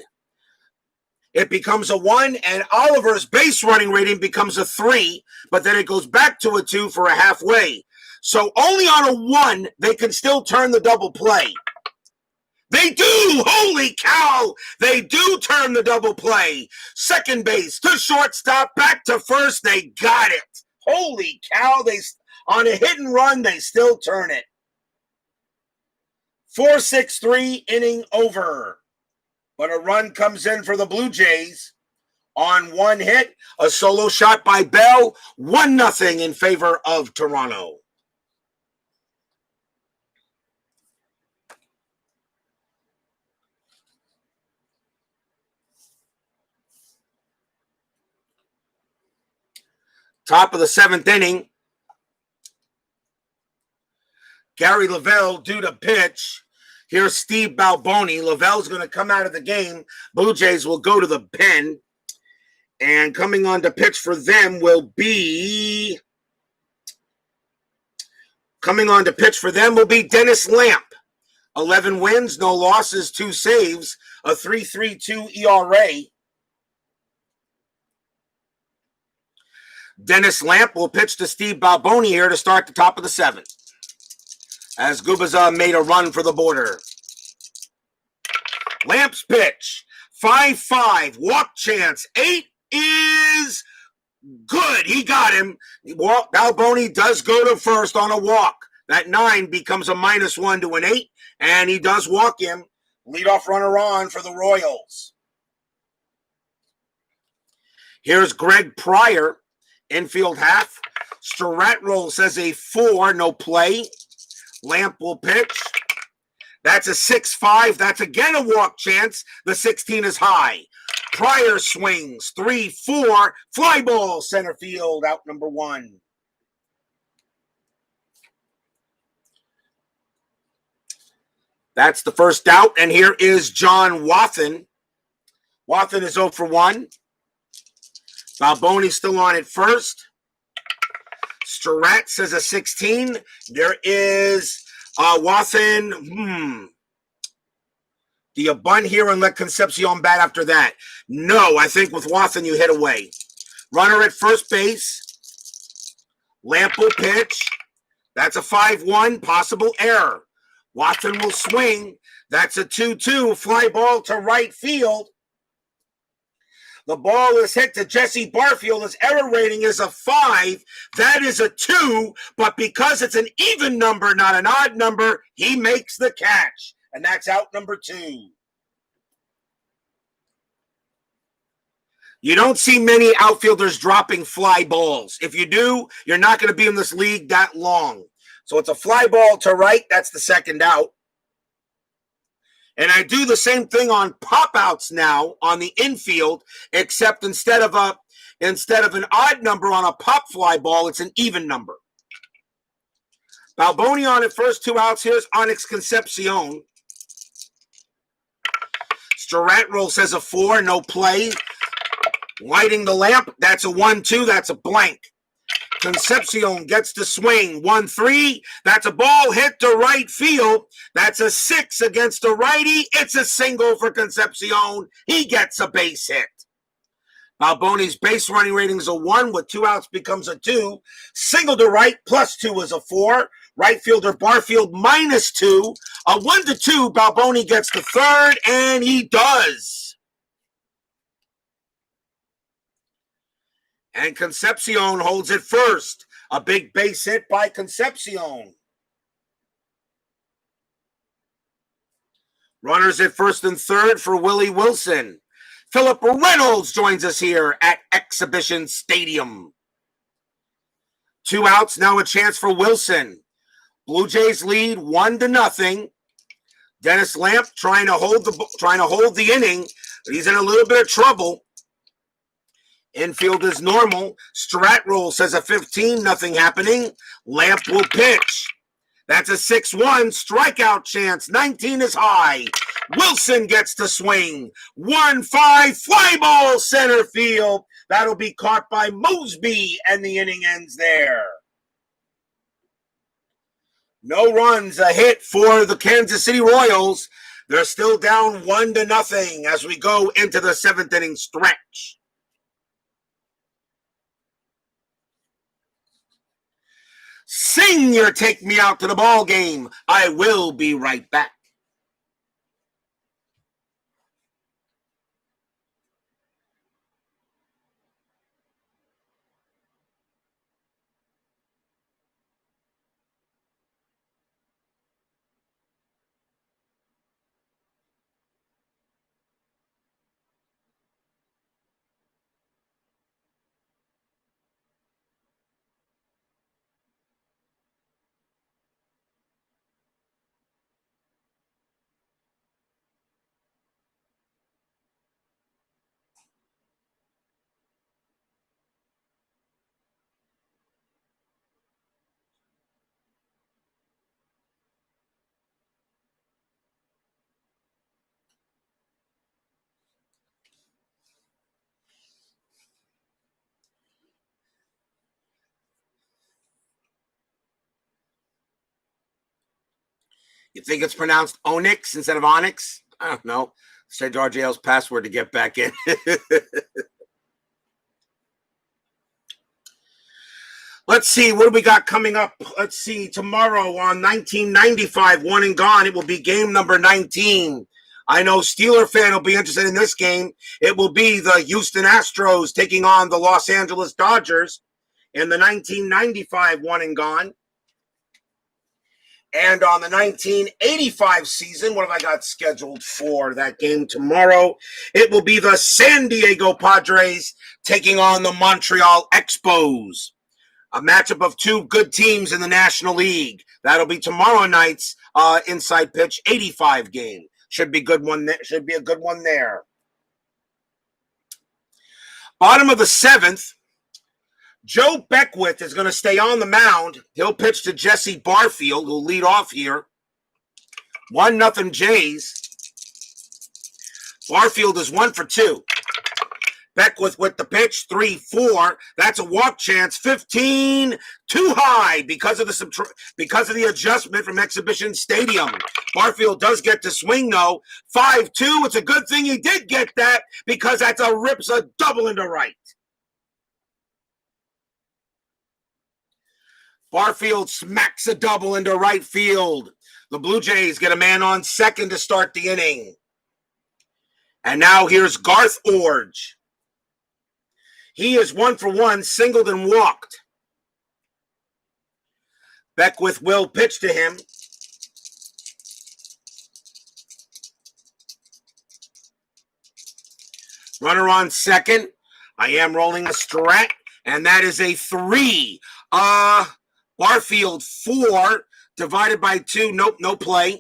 A: And Oliver's base running rating becomes a 3, but then it goes back to a 2 for a halfway. So only on a 1, they can still turn the double play. They do! Holy cow! They do turn the double play. Second base to shortstop, back to first. They got it. Holy cow! On a hit and run, they still turn it. 4-6-3, inning over. But a run comes in for the Blue Jays on one hit, a solo shot by Bell, 1-0 in favor of Toronto. Top of the seventh inning. Gary Lavelle due to pitch. Here's Steve Balboni. Lavelle's going to come out of the game. Blue Jays will go to the pen. And coming on to pitch for them will be Dennis Lamp. 11 wins, no losses, 2 saves, a 3.32 ERA. Dennis Lamp will pitch to Steve Balboni here to start the top of the seventh, as Gubicza made a run for the border. Lamp's pitch, 5-5, walk chance, 8 is good. He got him. Balboni does go to first on a walk. That 9 becomes a -1 to an 8, and he does walk him. Leadoff runner on for the Royals. Here's Greg Pryor, infield half. Stratroll says a 4, no play. Lamp will pitch. That's a 6-5. That's again a walk chance. The 16 is high. Pryor swings. 3-4. Fly ball, center field, out number 1. That's the first out, and here is John Wathan. Wathan is 0 for 1. Balboni still on at first. Strat says a 16. There is Wathan. Do you bunt here and let Concepcion bat after that? No, I think with Wathan you hit away. Runner at first base. Lamp will pitch. That's a 5-1, possible error. Wathan will swing. That's a 2-2, fly ball to right field. The ball is hit to Jesse Barfield. His error rating is a 5. That is a 2, but because it's an even number, not an odd number, he makes the catch. And that's out number 2. You don't see many outfielders dropping fly balls. If you do, you're not going to be in this league that long. So it's a fly ball to right. That's the second out. And I do the same thing on pop outs now on the infield, except instead of an odd number on a pop fly ball, it's an even number. Balboni on at first, 2 outs. Here's Onyx Concepcion. Stratroll says a 4, no play. Lighting the lamp, that's a 1-2, that's a blank. Concepcion gets to swing. 1-3. That's a ball hit to right field. That's a 6 against a righty. It's a single for Concepcion. He gets a base hit. Balboni's base running rating is a 1. With 2 outs becomes a 2. Single to right plus 2 is a 4. Right fielder Barfield -2. A 1-2. Balboni gets the third, and he does. And Concepcion holds it first. A big base hit by Concepcion. Runners at first and third for Willie Wilson. Philip Reynolds joins us here at Exhibition Stadium. 2 outs, now a chance for Wilson. Blue Jays lead 1-0. Dennis Lamp trying to hold the inning, but he's in a little bit of trouble. Infield is normal. Stratroll says a 15, nothing happening. Lamp will pitch. That's a 6-1, strikeout chance. 19 is high. Wilson gets to swing. 1-5, fly ball center field. That'll be caught by Mosby, and the inning ends there. No runs, a hit for the Kansas City Royals. They're still down 1-0 as we go into the 7th inning stretch. Sing your Take Me Out to the Ball Game. I will be right back. You think it's pronounced Onyx instead of Onyx? I don't know. Say RJL's password to get back in. Let's see, what do we got coming up? Let's see, tomorrow on 1995, One and Gone, it will be game number 19. I know Steeler fan will be interested in this game. It will be the Houston Astros taking on the Los Angeles Dodgers in the 1995 One and Gone. And on the 1985 season, what have I got scheduled for that game tomorrow? It will be the San Diego Padres taking on the Montreal Expos. A matchup of two good teams in the National League. That'll be tomorrow night's Inside Pitch 85 game. Should be good one. Should be a good one there. Bottom of the seventh, Joe Beckwith is going to stay on the mound. He'll pitch to Jesse Barfield, who'll lead off here. 1-0 Jays. Barfield is 1 for 2. Beckwith with the pitch, 3-4. That's a walk chance, 15, too high because of the adjustment from Exhibition Stadium. Barfield does get to swing though, 5-2. It's a good thing he did get that because that's rips a double into right. Barfield smacks a double into right field. The Blue Jays get a man on second to start the inning. And now here's Garth Orge. He is 1 for 1, singled and walked. Beckwith will pitch to him. Runner on second. I am rolling a strat, and that is a 3. Barfield 4 divided by 2. Nope, no play.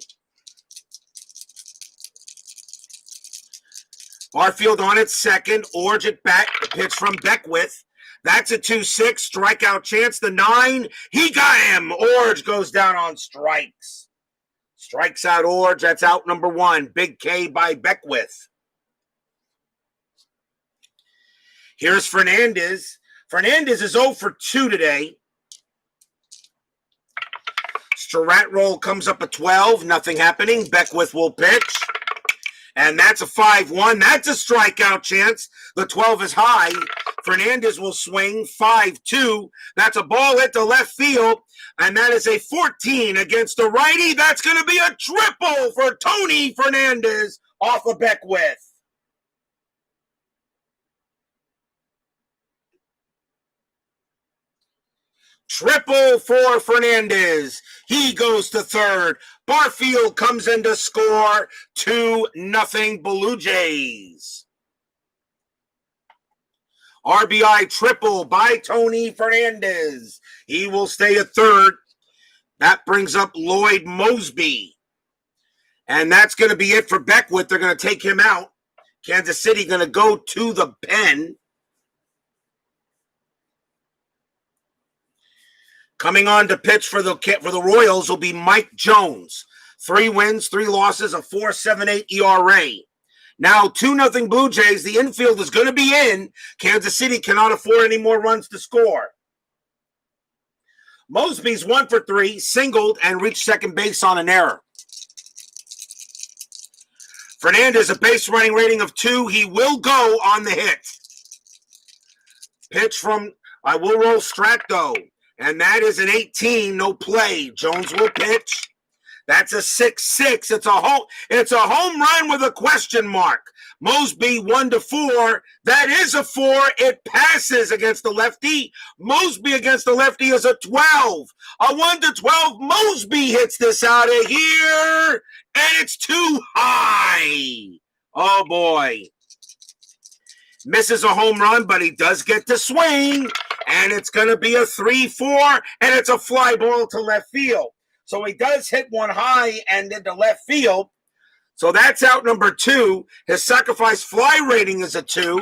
A: Barfield on its second. Orge at bat. The pitch from Beckwith. That's a 2-6. Strikeout chance. The 9. He got him. Orge goes down on strikes. Strikes out Orge. That's out number 1. Big K by Beckwith. Here's Fernandez. Fernandez is 0 for 2 today. Strat roll comes up at 12. Nothing happening. Beckwith will pitch. And that's a 5-1. That's a strikeout chance. The 12 is high. Fernandez will swing 5-2. That's a ball hit to left field. And that is a 14 against the righty. That's going to be a triple for Tony Fernandez off of Beckwith. Triple for Fernandez. He goes to third. Barfield comes in to score 2-0 Blue Jays. RBI triple by Tony Fernandez. He will stay at third. That brings up Lloyd Mosby. And that's going to be it for Beckwith. They're going to take him out. Kansas City going to go to the pen. Coming on to pitch for the Royals will be Mike Jones. 3 wins, 3 losses, a 4.78 ERA. Now 2-0 Blue Jays. The infield is going to be in. Kansas City cannot afford any more runs to score. Mosby's 1 for 3, singled, and reached second base on an error. Fernandez, a base running rating of 2. He will go on the hit. Pitch from, I will roll strat though. And that is an 18, no play. Jones will pitch. That's a 6-6. It's a home run with a question mark. Mosby 1-4. That is a 4. It passes against the lefty. Mosby against the lefty is a 12. A 1-12. Mosby hits this out of here, and it's too high. Oh boy. Misses a home run, but he does get to swing. And it's going to be a 3-4, and it's a fly ball to left field. So he does hit one high and into left field. So that's out number 2. His sacrifice fly rating is a 2.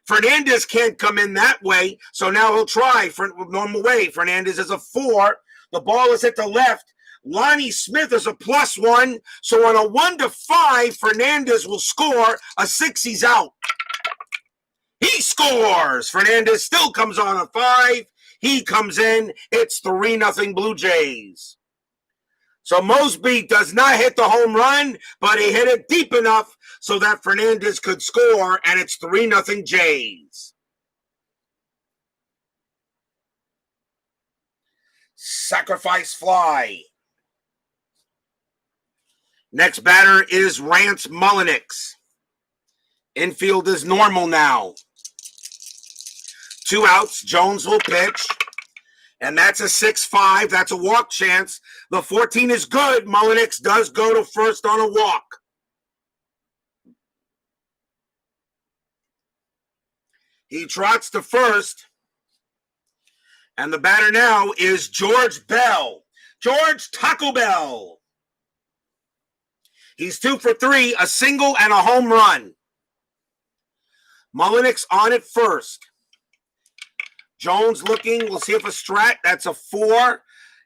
A: Fernandez can't come in that way, so now he'll try for normal way. Fernandez is a 4. The ball is hit to left. Lonnie Smith is a +1. So on a 1-5, Fernandez will score. A 6, he's out. He scores. Fernandez still comes on a 5. He comes in. It's 3-0 Blue Jays. So Mosby does not hit the home run, but he hit it deep enough so that Fernandez could score, and it's 3-0 Jays. Sacrifice fly. Next batter is Rance Mullenix. Infield is normal now. 2 outs. Jones will pitch. And that's a 6-5. That's a walk chance. The 14 is good. Mullenix does go to first on a walk. He trots to first. And the batter now is George Bell. George Taco Bell. He's 2 for 3, a single and a home run. Mullenix on at first. Jones looking. We'll see if a strat. That's a 4.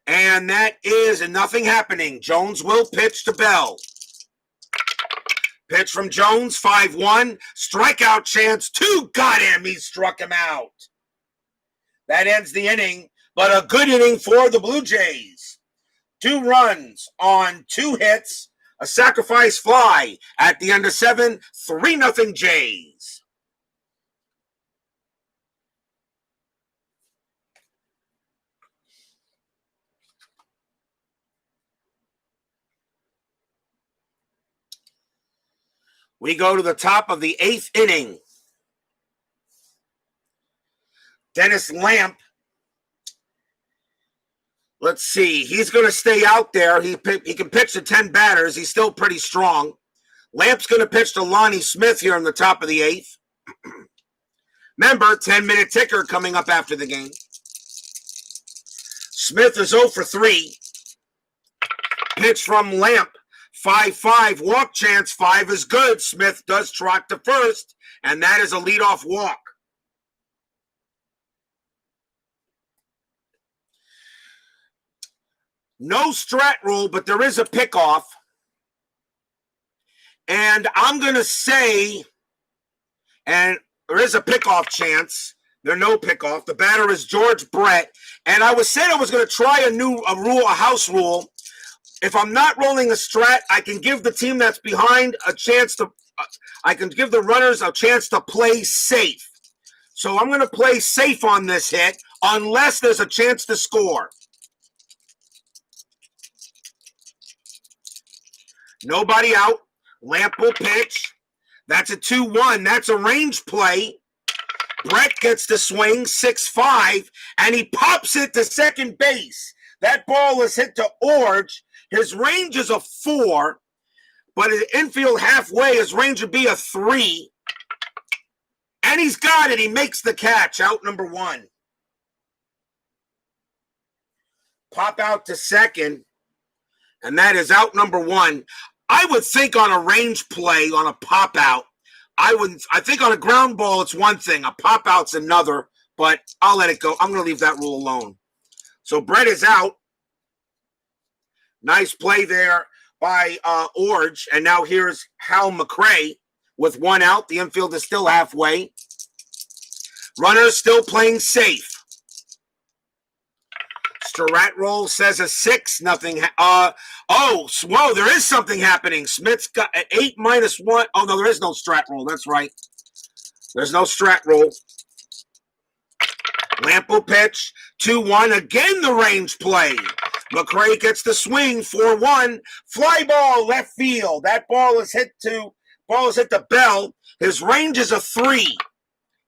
A: And that is nothing happening. Jones will pitch to Bell. Pitch from Jones, 5-1. Strikeout chance. 2. Got him. He struck him out. That ends the inning, but a good inning for the Blue Jays. 2 runs on 2 hits. A sacrifice fly at the end of 7. 3-0 Jays. We go to the top of the 8th inning. Dennis Lamp. Let's see. He's going to stay out there. He can pitch to 10 batters. He's still pretty strong. Lamp's going to pitch to Lonnie Smith here in the top of the 8th. Remember, 10-minute ticker coming up after the game. Smith is 0 for 3. Pitch from Lamp. 5-5. Walk chance. 5 is good. Smith does trot to first, and that is a leadoff walk. No strat rule, but there is a pickoff. And I'm going to say, and there is a pickoff chance. There's no pickoff. The batter is George Brett. And I was saying I was going to try a house rule. If I'm not rolling a strat, I can give the team that's behind a chance to, I can give the runners a chance to play safe. So I'm going to play safe on this hit unless there's a chance to score. Nobody out. Lamp will pitch. That's a 2-1. That's a range play. Brett gets the swing, 6-5, and he pops it to second base. That ball is hit to Orge. His range is a 4, but his infield halfway, his range would be a 3. And he's got it. He makes the catch. Out number 1. Pop out to second, and that is out number 1. I would think on a range play, on a pop out, I think on a ground ball, it's one thing. A pop out's another, but I'll let it go. I'm going to leave that rule alone. So Brett is out. Nice play there by Orge. And now here's Hal McRae with 1 out. The infield is still halfway. Runners still playing safe. Strat roll says a 6-0. Whoa, there is something happening. Smith's got an 8 minus 1. Oh, no, there is no strat roll. That's right. There's no strat roll. Lamp will pitch. 2-1. Again, the range play. McRae gets the swing. 4-1. Fly ball left field. That ball is hit to Bell. His range is a 3.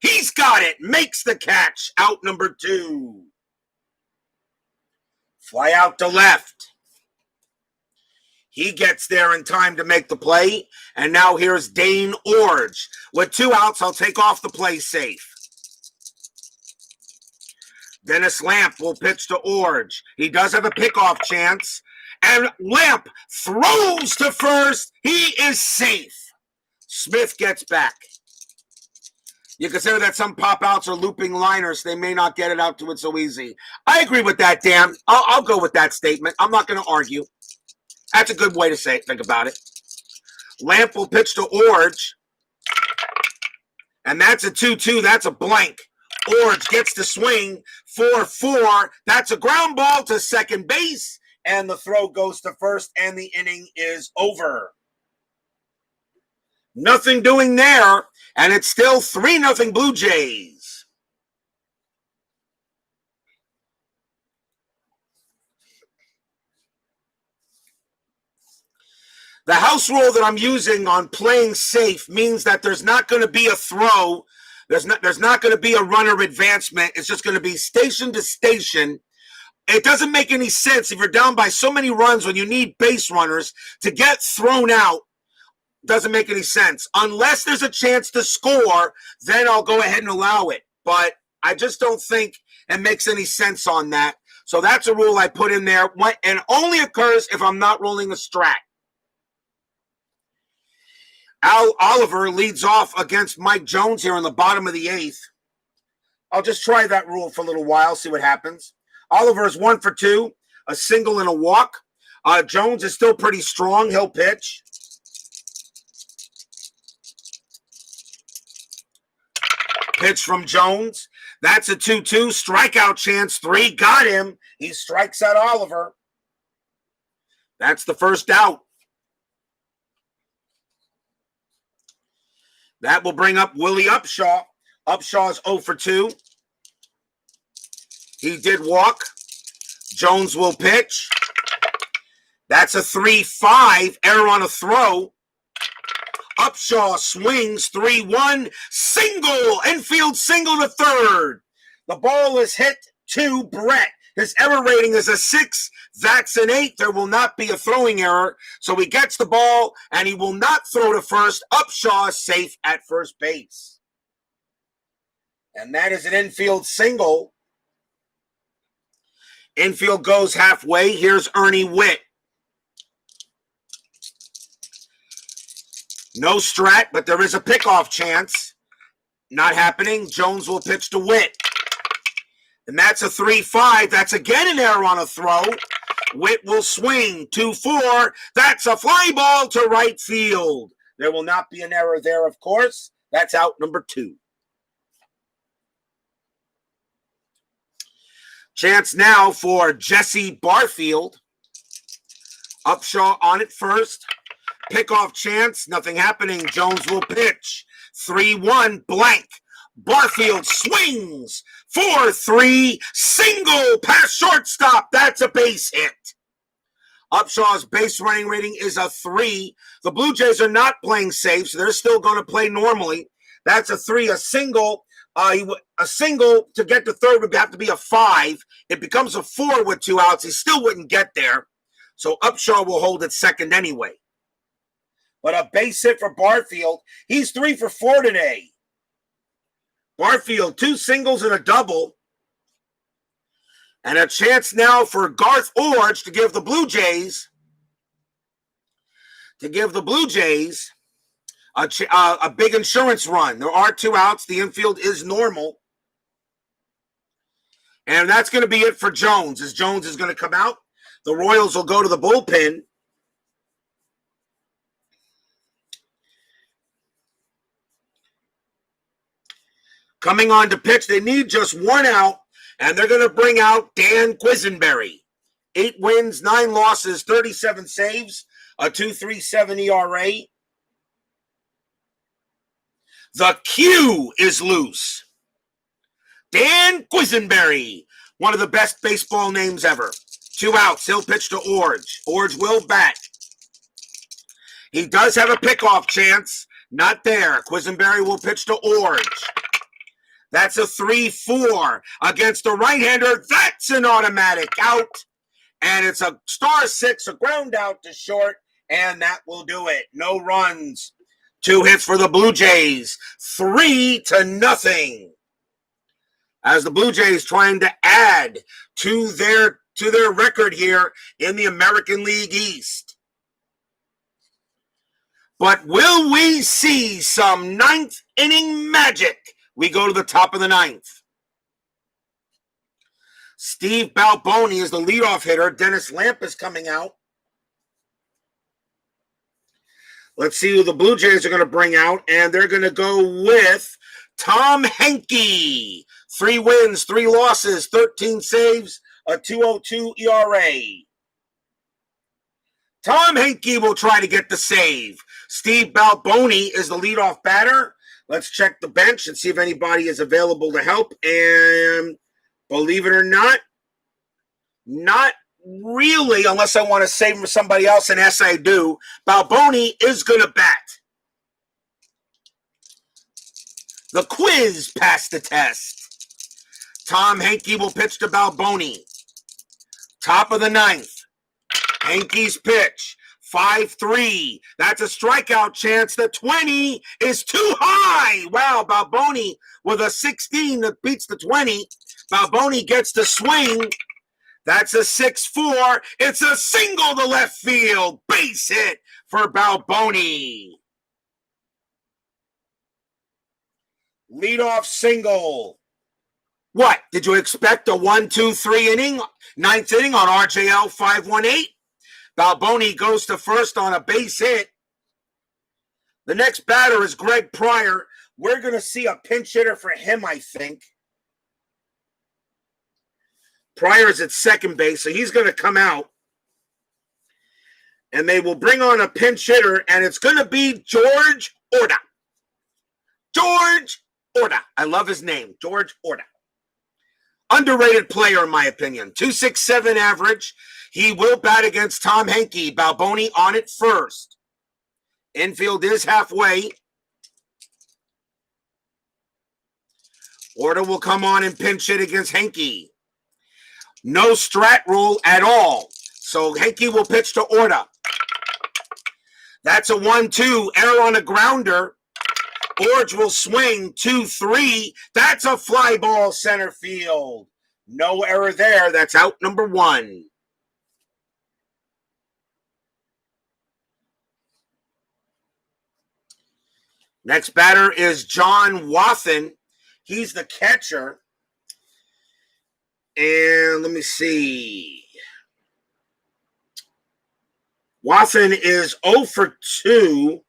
A: He's got it. Makes the catch. Out number 2. Fly out to left. He gets there in time to make the play. And now here's Dane Orge. With 2 outs, I'll take off the play safe. Dennis Lamp will pitch to Orge. He does have a pickoff chance. And Lamp throws to first. He is safe. Smith gets back. You consider that some pop-outs are looping liners. They may not get it out to it so easy. I agree with that, Dan. I'll go with that statement. I'm not going to argue. That's a good way to think about it. Lamp will pitch to Orge. And that's a 2-2. That's a blank. Orge gets the swing. 4-4. That's a ground ball to second base. and the throw goes to first, and the inning is over. Nothing doing there, and it's still 3-0 Blue Jays. The house rule that I'm using on playing safe means that there's not going to be a throw. There's not going to be a runner advancement. It's just going to be station to station. It doesn't make any sense if you're down by so many runs when you need base runners to get thrown out. Doesn't make any sense. Unless there's a chance to score, then I'll go ahead and allow it. But I just don't think it makes any sense on that. So that's a rule I put in there. And only occurs if I'm not rolling a strat. Al Oliver leads off against Mike Jones here in the bottom of the 8th. I'll just try that rule for a little while, see what happens. Oliver is 1 for 2, a single and a walk. Jones is still pretty strong. He'll pitch. Pitch from Jones. That's a 2-2. Strikeout chance. 3. Got him. He strikes out Oliver. That's the first out. That will bring up Willie Upshaw. Upshaw's 0 for 2. He did walk. Jones will pitch. That's a 3-5. Error on a throw. Upshaw swings. 3-1. Single. Infield single to third. The ball is hit to Brett. His error rating is a 6. That's an 8. There will not be a throwing error. So he gets the ball, and he will not throw to first. Upshaw is safe at first base. And that is an infield single. Infield goes halfway. Here's Ernie Witt. No strat, but there is a pickoff chance. Not happening. Jones will pitch to Witt. And that's a 3-5. That's again an error on a throw. Witt will swing. 2-4. That's a fly ball to right field. There will not be an error there, of course. That's out number 2. Chance now for Jesse Barfield. Upshaw on it first. Pickoff chance. Nothing happening. Jones will pitch. 3-1 blank. Barfield swings. 4-3 single past shortstop. That's a base hit. Upshaw's base running rating is a 3. The Blue Jays are not playing safe, so they're still going to play normally. That's a 3. A single to get to third would have to be a 5. It becomes a 4 with 2 outs. He still wouldn't get there. So Upshaw will hold it second anyway. But a base hit for Barfield. He's 3 for 4 today. Barfield, 2 singles and a double. And a chance now for Garth Orge to give the Blue Jays a big insurance run. There are 2 outs. The infield is normal. And that's going to be it for Jones. As Jones is going to come out, the Royals will go to the bullpen. Coming on to pitch, they need just 1 out, and they're going to bring out Dan Quisenberry. 8 wins, 9 losses, 37 saves, a 2.37 ERA. The Q is loose. Dan Quisenberry, one of the best baseball names ever. 2 outs, he'll pitch to Orge. Orge will bat. He does have a pickoff chance. Not there. Quisenberry will pitch to Orge. That's a 3-4 against a right-hander. That's an automatic out. And it's a star 6, a ground out to short, and that will do it. No runs. 2 hits for the Blue Jays. 3-0. As the Blue Jays trying to add to their record here in the American League East. But will we see some 9th inning magic? We go to the top of the 9th. Steve Balboni is the leadoff hitter. Dennis Lamp is coming out. Let's see who the Blue Jays are going to bring out. And they're going to go with Tom Henke. 3 wins, 3 losses, 13 saves, a 2.02 ERA. Tom Henke will try to get the save. Steve Balboni is the leadoff batter. Let's check the bench and see if anybody is available to help. And believe it or not really, unless I want to save for somebody else, and yes, I do. Balboni is going to bat. The quiz passed the test. Tom Henke will pitch to Balboni. Top of the ninth. Henke's pitch. 5-3. That's a strikeout chance. The 20 is too high. Wow, Balboni with a 16 that beats the 20. Balboni gets the swing. That's a 6-4. It's a single to left field. Base hit for Balboni. Leadoff single. What? Did you expect a 1-2-3 inning? Ninth inning on RJL 518? Balboni goes to first on a base hit. The next batter is Greg Pryor. We're going to see a pinch hitter for him, I think. Pryor is at second base, so he's going to come out. And they will bring on a pinch hitter, and it's going to be George Orta. George Orta. I love his name, George Orta. Underrated player, in my opinion. 2.67 average. He will bat against Tom Henke. Balboni on it first. Infield is halfway. Orta will come on and pinch hit against Henke. No strat rule at all. So Henke will pitch to Orta. That's a 1-2. Error on a grounder. Orge will swing 2-3. That's a fly ball center field. No error there. That's out number 1. Next batter is John Wathan. He's the catcher. And let me see. Wathan is 0 for 2.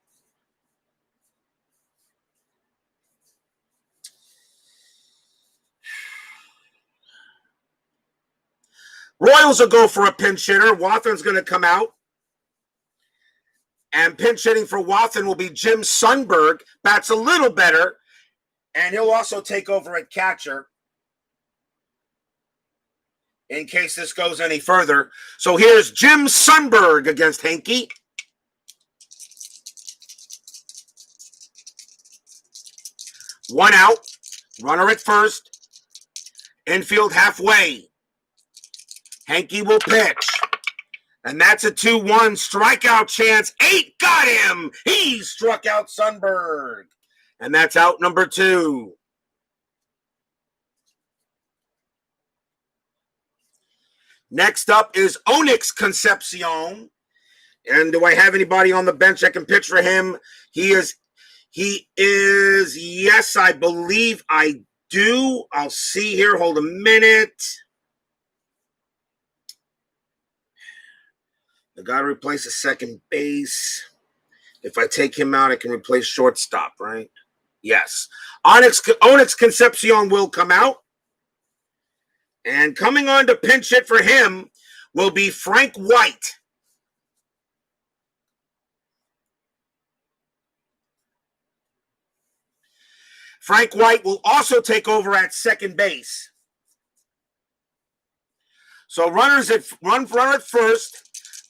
A: Royals will go for a pinch hitter. Wathan's going to come out. And pinch hitting for Wathan will be Jim Sundberg. Bats a little better. And he'll also take over at catcher in case this goes any further. So here's Jim Sundberg against Henke. One out. Runner at first. Infield halfway. Henke will pitch. And that's a 2-1 strikeout chance. 8 got him. He struck out Sundberg. And that's out number 2. Next up is Onyx Concepcion. And do I have anybody on the bench that can pitch for him? He is, yes, I believe I do. I'll see here. Hold a minute. I got to replace a second base. If I take him out, I can replace shortstop, right? Yes. Onyx Concepcion will come out. And coming on to pinch hit for him will be Frank White. Frank White will also take over at second base. So runner at first.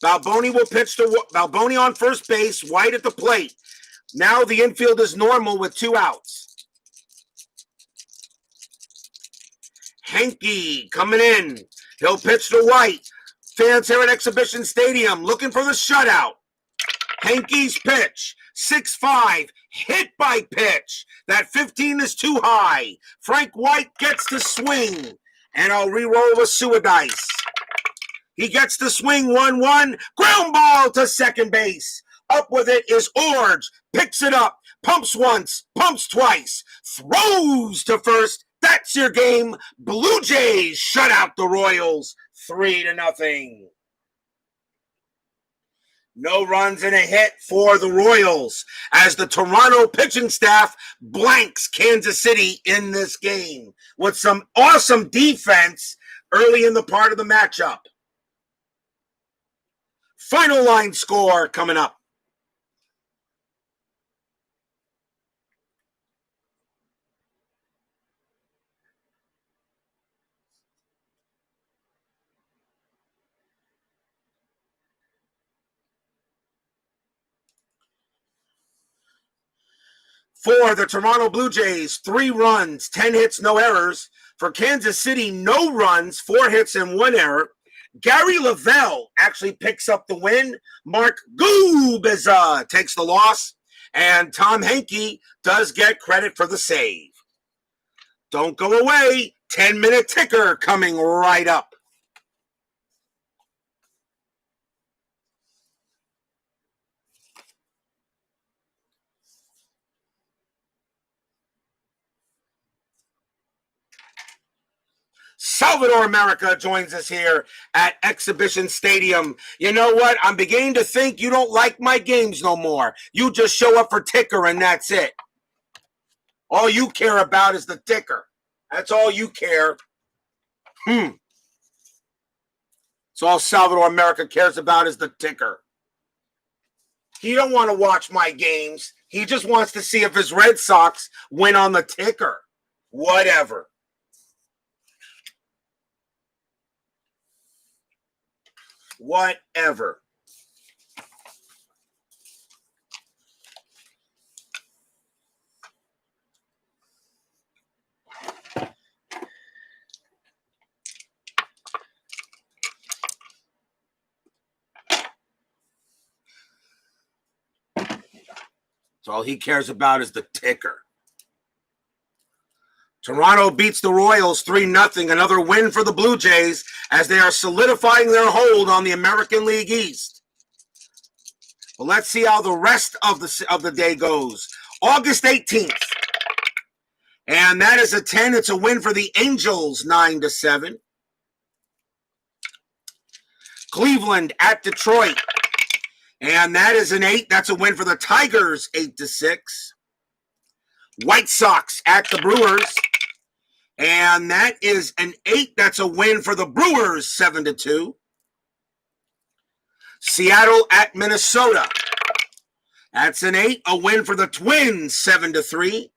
A: Balboni will pitch to Balboni on first base, White at the plate. Now the infield is normal with 2 outs. Henke coming in. He'll pitch to White. Fans here at Exhibition Stadium looking for the shutout. Henke's pitch. 6-5. Hit by pitch. That 15 is too high. Frank White gets the swing. And I'll re-roll with Suidice. He gets the swing 1-1. Ground ball to second base. Up with it is Orge. Picks it up. Pumps once. Pumps twice. Throws to first. That's your game. Blue Jays shut out the Royals 3-0. No runs and a hit for the Royals as the Toronto pitching staff blanks Kansas City in this game with some awesome defense early in the part of the matchup. Final line score coming up. For the Toronto Blue Jays, 3 runs, 10 hits, no errors. For Kansas City, no runs, 4 hits, and 1 error. Gary Lavelle actually picks up the win. Mark Gubicza takes the loss. And Tom Henke does get credit for the save. Don't go away. 10-minute ticker coming right up. Salvador America joins us here at Exhibition Stadium. You know what? I'm beginning to think you don't like my games no more. You just show up for ticker and that's it. All you care about is the ticker. That's all you care. That's all Salvador America cares about is the ticker. He don't want to watch my games. He just wants to see if his Red Sox win on the ticker. Whatever. Whatever. So all he cares about is the ticker. Toronto beats the Royals 3-0. Another win for the Blue Jays as they are solidifying their hold on the American League East. Well, let's see how the rest of the day goes. August 18th. And that is a 10. It's a win for the Angels, 9-7. Cleveland at Detroit. And that is an 8. That's a win for the Tigers, 8-6. White Sox at the Brewers. And that is an 8. That's a win for the Brewers, 7-2. Seattle at Minnesota. That's an 8. A win for the Twins, 7-3.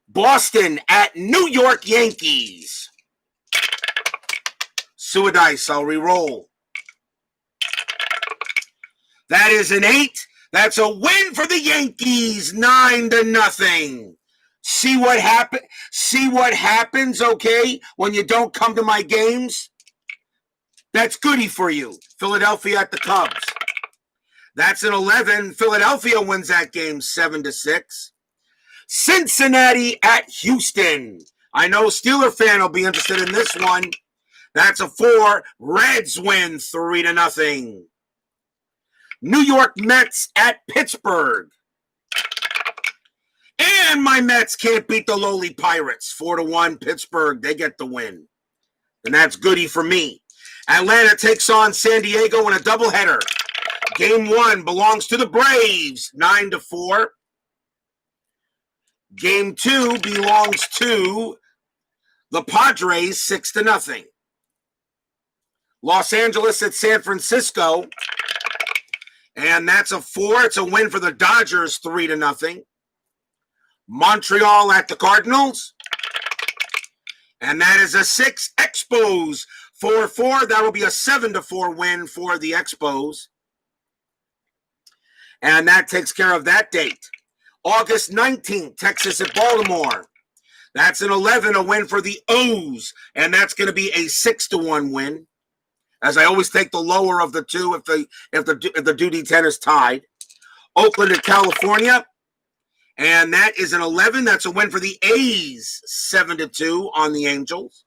A: Boston at New York Yankees. Suadice, I'll re-roll. That is an 8. That's a win for the Yankees, 9-0. See what happens, okay, when you don't come to my games? That's goody for you. Philadelphia at the Cubs. That's an 11. Philadelphia wins that game 7-6. Cincinnati at Houston. I know Steeler fan will be interested in this one. That's a 4. Reds win 3-0. New York Mets at Pittsburgh. And my Mets can't beat the lowly Pirates. 4-1 Pittsburgh. They get the win. And that's goody for me. Atlanta takes on San Diego in a doubleheader. Game 1 belongs to the Braves, 9-4. Game 2 belongs to the Padres, 6-0. Los Angeles at San Francisco. And that's a 4. It's a win for the Dodgers, 3-0. Montreal at the Cardinals. And that is a 6. Expos, 4-4. That will be a 7-4 win for the Expos. And that takes care of that date. August 19th, Texas at Baltimore. That's an 11, a win for the O's. And that's going to be a 6-1 win. As I always take the lower of the two if the duty 10 is tied. Oakland at California. And that is an 11. That's a win for the A's, 7-2 on the Angels.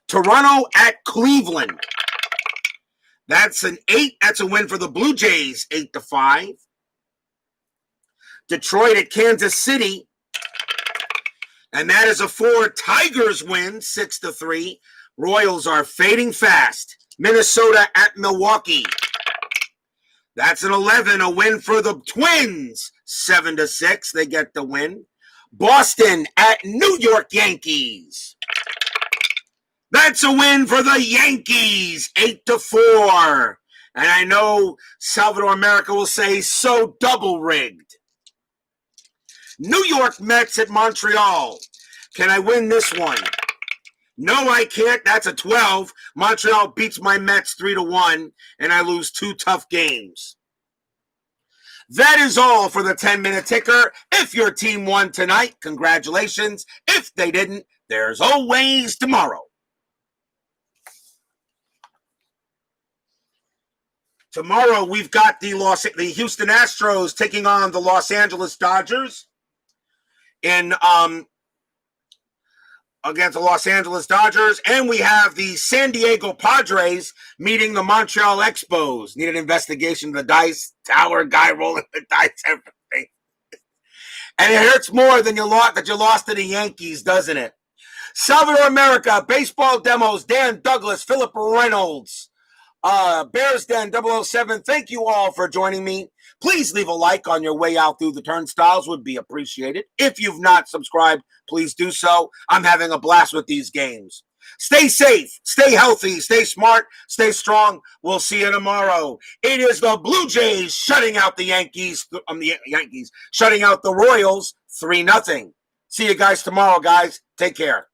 A: Toronto at Cleveland. That's an 8. That's a win for the Blue Jays, 8-5. Detroit at Kansas City. And that is a 4. Tigers win, 6-3. Royals are fading fast. Minnesota at Milwaukee. That's an 11, a win for the Twins, 7-6. They get the win. Boston at New York Yankees. That's a win for the Yankees, 8-4. And I know Salvador America will say, so double-rigged. New York Mets at Montreal. Can I win this one? No, I can't. That's a 12. Montreal beats my Mets 3-1, and I lose 2 tough games. That is all for the 10-minute ticker. If your team won tonight, congratulations. If they didn't, there's always tomorrow. Tomorrow, we've got the Houston Astros taking on the Los Angeles Dodgers against the Los Angeles Dodgers, and we have the San Diego Padres meeting the Montreal Expos. Need an investigation of the dice tower guy rolling the dice, everything. And it hurts more than you lost to the Yankees, doesn't it? Salvador America, Baseball Demos, Dan Douglas, Philip Reynolds, Bears Den 007, thank you all for joining me. Please leave a like on your way out through the turnstiles, would be appreciated. If you've not subscribed, please do so. I'm having a blast with these games. Stay safe, stay healthy, stay smart, stay strong. We'll see you tomorrow. It is the Blue Jays shutting out the Yankees, shutting out the Royals 3-0. See you guys tomorrow, guys. Take care.